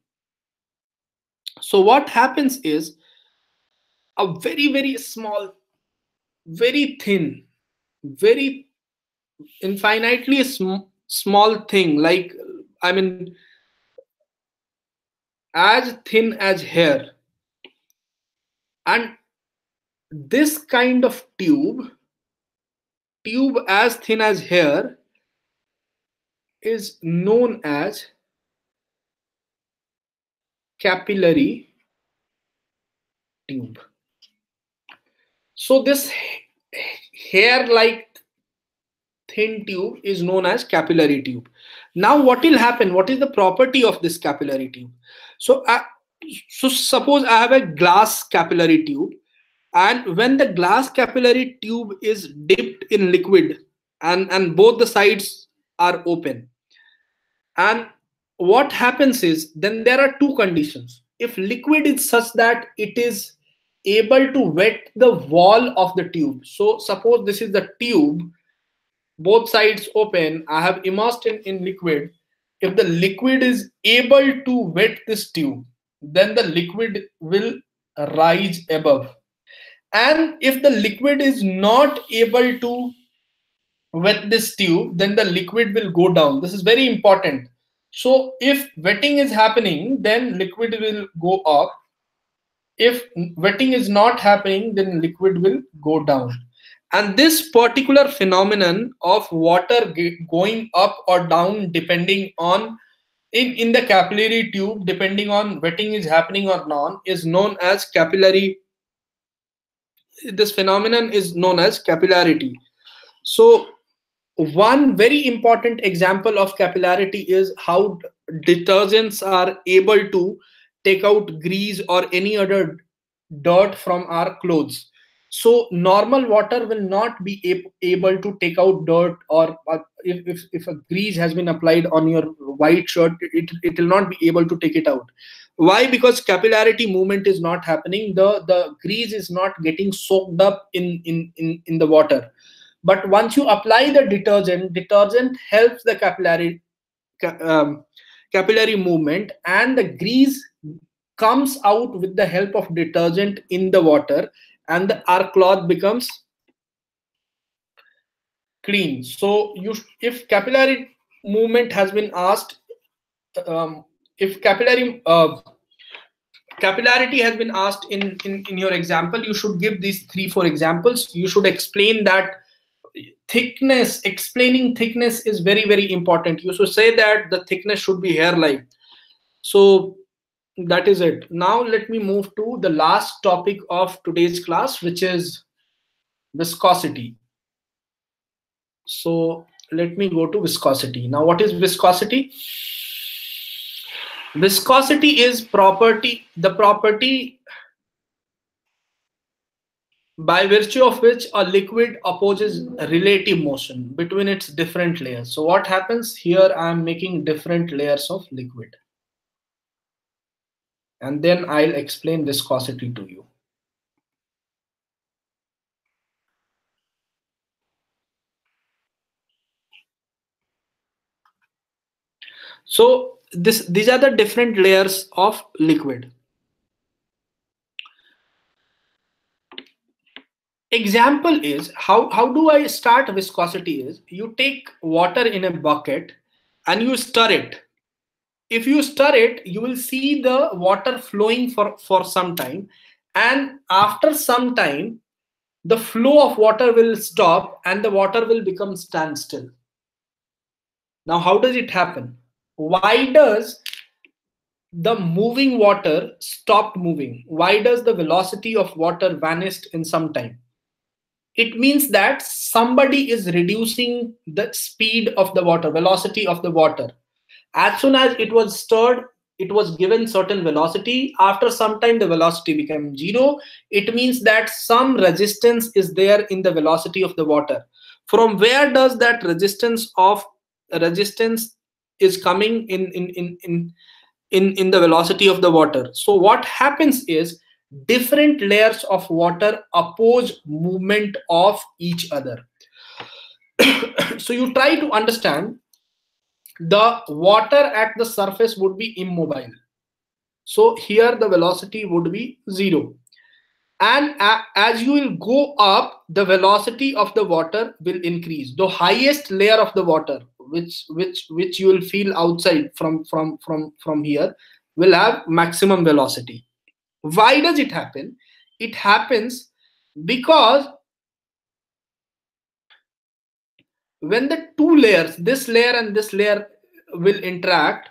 So what happens is a very small, very thin, very infinitely small thing, like, I mean, as thin as hair. And this kind of tube as thin as hair, is known as capillary tube. So this hair like thin tube is known as capillary tube. Now what will happen? What is the property of this capillary tube? So suppose I have a glass capillary tube, and when the glass capillary tube is dipped in liquid, and both the sides are open, and what happens is, then there are two conditions. If liquid is such that it is able to wet the wall of the tube, so suppose this is the tube, both sides open, I have immersed in liquid. If the liquid is able to wet this tube, then the liquid will rise above. And if the liquid is not able to wet this tube, then the liquid will go down. This is very important. So if wetting is happening, then liquid will go up. If wetting is not happening, then liquid will go down. And this particular phenomenon of water going up or down depending on in the capillary tube, depending on wetting is happening or not, is known as capillary. This phenomenon is known as capillarity. So one very important example of capillarity is how detergents are able to take out grease or any other dirt from our clothes. So normal water will not be able to take out dirt, or if a grease has been applied on your white shirt, it will not be able to take it out. Why? Because capillarity movement is not happening. The grease is not getting soaked up in the water. But once you apply the detergent helps the capillary movement, and the grease comes out with the help of detergent in the water, and our cloth becomes clean. So if capillary movement has been asked, if capillarity has been asked in your example, you should give these 3-4 examples. You should explain that thickness. Explaining thickness is very, very important. You should say that the thickness should be hair-like. So that is it. Now let me move to the last topic of today's class, which is viscosity. So let me go to viscosity. Now what is viscosity? Viscosity is the property by virtue of which a liquid opposes relative motion between its different layers. So what happens here? I am making different layers of liquid, and then I'll explain viscosity to you. So these are the different layers of liquid. Example is how do I start viscosity is you take water in a bucket and you stir it. If you stir it, you will see the water flowing for some time, and after some time the flow of water will stop and the water will become standstill. Now how does it happen? Why does the moving water stop moving? Why does the velocity of water vanish in some time? It means that somebody is reducing the speed of the water, velocity of the water. As soon as it was stirred, it was given certain velocity. After some time, the velocity became 0. It means that some resistance is there in the velocity of the water. From where does that resistance is coming in the velocity of the water? So what happens is different layers of water oppose movement of each other. So you try to understand, the water at the surface would be immobile. So here the velocity would be 0. And as you will go up, the velocity of the water will increase. The highest layer of the water, which you will feel outside from here, will have maximum velocity. Why does it happen? It happens because when the two layers, this layer and this layer, will interact,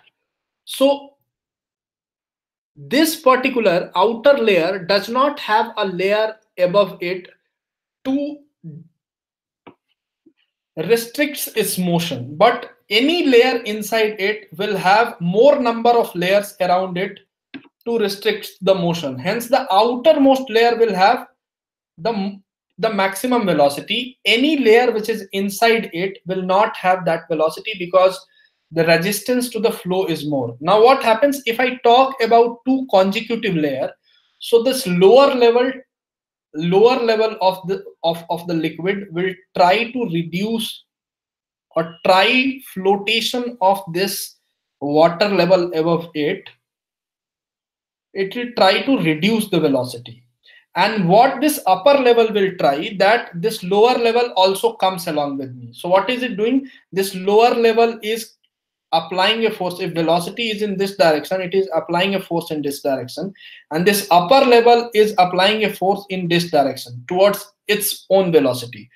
so this particular outer layer does not have a layer above it to restricts its motion, but any layer inside it will have more number of layers around it to restrict the motion. Hence the outermost layer will have the maximum velocity. Any layer which is inside it will not have that velocity because the resistance to the flow is more. Now what happens if I talk about two consecutive layer? So this lower level of the liquid will try to reduce or try flotation of this water level above it. It will try to reduce the velocity. And what this upper level will try, that this lower level also comes along with me. So what is it doing? This lower level is applying a force. If velocity is in this direction, it is applying a force in this direction, and this upper level is applying a force in this direction towards its own velocity.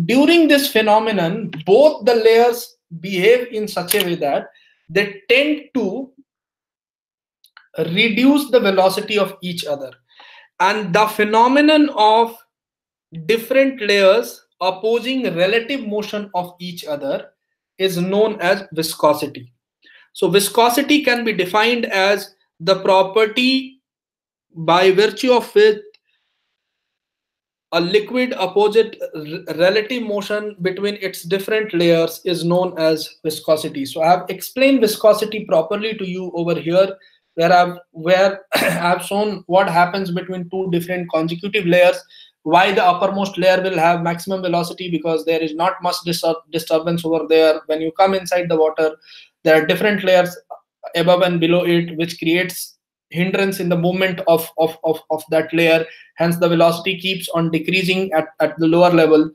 During this phenomenon, both the layers behave in such a way that they tend to reduce the velocity of each other, and the phenomenon of different layers opposing relative motion of each other is known as viscosity. So viscosity can be defined as the property by virtue of which a liquid opposite relative motion between its different layers is known as viscosity. So I have explained viscosity properly to you over here, where I've shown what happens between two different consecutive layers, why the uppermost layer will have maximum velocity, because there is not much disturbance over there. When you come inside the water, there are different layers above and below it, which creates hindrance in the movement of that layer. Hence the velocity keeps on decreasing at the lower level.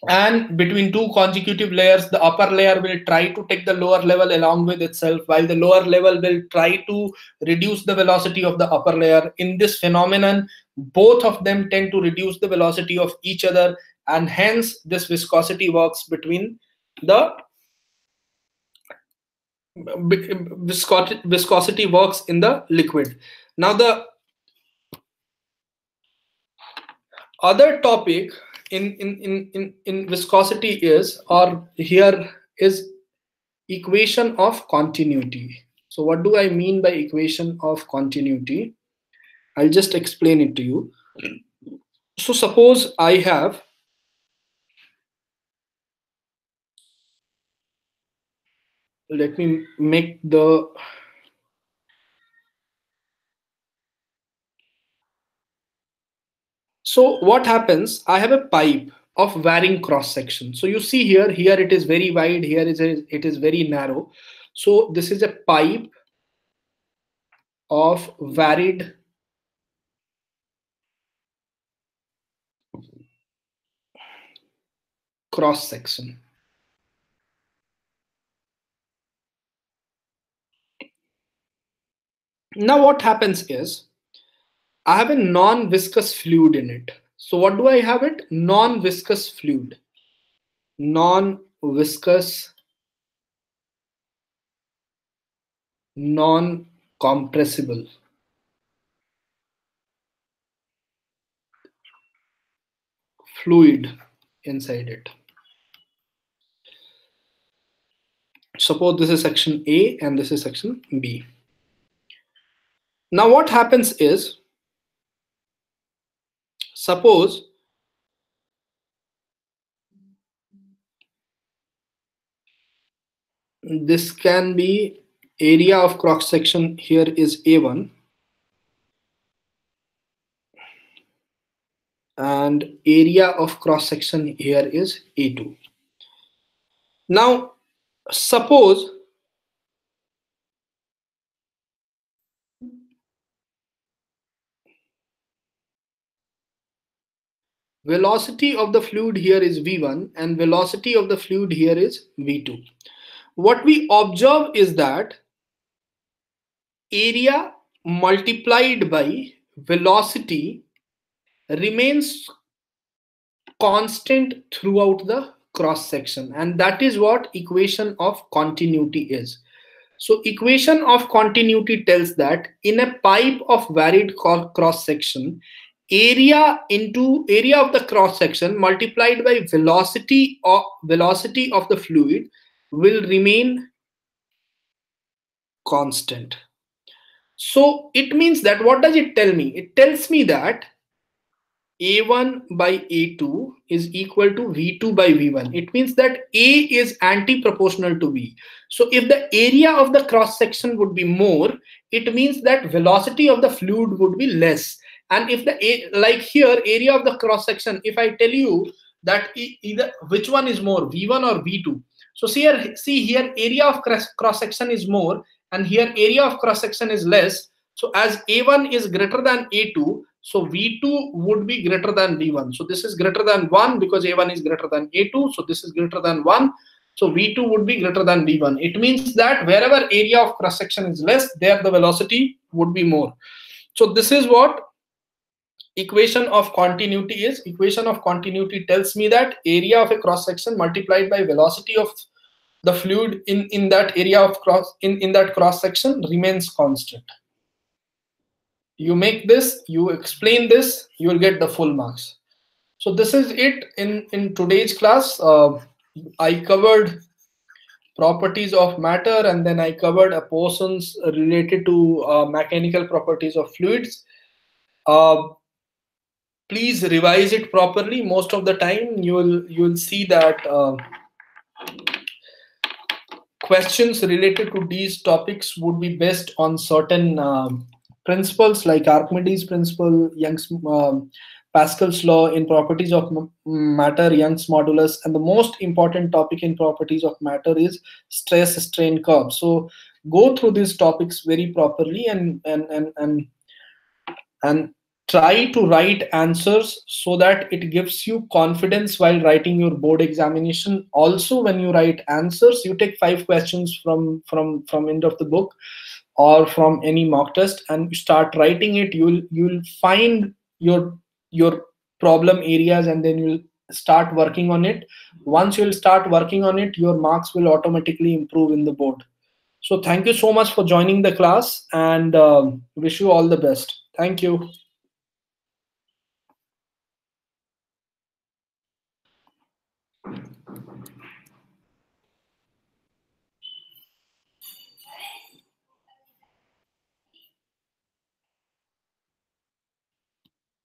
and between two consecutive layers, the upper layer will try to take the lower level along with itself, while the lower level will try to reduce the velocity of the upper layer. In this phenomenon, both of them tend to reduce the velocity of each other, and hence this viscosity works between the viscosity works in the liquid. Now the other topic in viscosity is, or here is, equation of continuity. So what do I mean by equation of continuity? I'll just explain it to you. So suppose I have, let me make the, so what happens, I have a pipe of varying cross section. So you see here, it is very wide, here it is very narrow. So this is a pipe of varied cross section. Now what happens is, I have a non-viscous fluid in it. So what do I have it? Non-viscous fluid. Non-viscous, non-compressible. Fluid inside it. Suppose this is section A and this is section B. Now what happens is, suppose this can be area of cross section, here is A1 and area of cross section here is A2. Now suppose velocity of the fluid here is V1 and velocity of the fluid here is V2. What we observe is that area multiplied by velocity remains constant throughout the cross section, and that is what equation of continuity is. So equation of continuity tells that in a pipe of varied cross section, area into area of the cross section multiplied by velocity of the fluid will remain constant. So it means that, what does it tell me? It tells me that A1 by A2 is equal to V2 by V1. It means that A is anti-proportional to B. So if the area of the cross section would be more, it means that velocity of the fluid would be less. And if like here, area of the cross section, if I tell you that either which one is more, V1 or V2. So see here, area of cross section is more and here area of cross section is less. So as A1 is greater than A2, so V2 would be greater than V1. So this is greater than 1 because A1 is greater than A2. So this is greater than 1. So V2 would be greater than V1. It means that wherever area of cross section is less, there the velocity would be more. So this is what equation of continuity is. Equation of continuity tells me that area of a cross section multiplied by velocity of the fluid in that area of in that cross section remains constant. You make this, you explain this, you will get the full marks. So this is it in today's class. I covered properties of matter and then I covered a portions related to mechanical properties of fluids. Please revise it properly. Most of the time you will see that questions related to these topics would be based on certain principles like Archimedes Principle, Young's Pascal's law in properties of matter, Young's modulus, and the most important topic in properties of matter is stress strain curve. So go through these topics very properly and try to write answers so that it gives you confidence while writing your board examination. Also, when you write answers, you take 5 questions from end of the book or from any mock test, and you start writing it. You'll find your problem areas, and then you'll start working on it. Once you'll start working on it, your marks will automatically improve in the board. So thank you so much for joining the class, and wish you all the best. Thank you.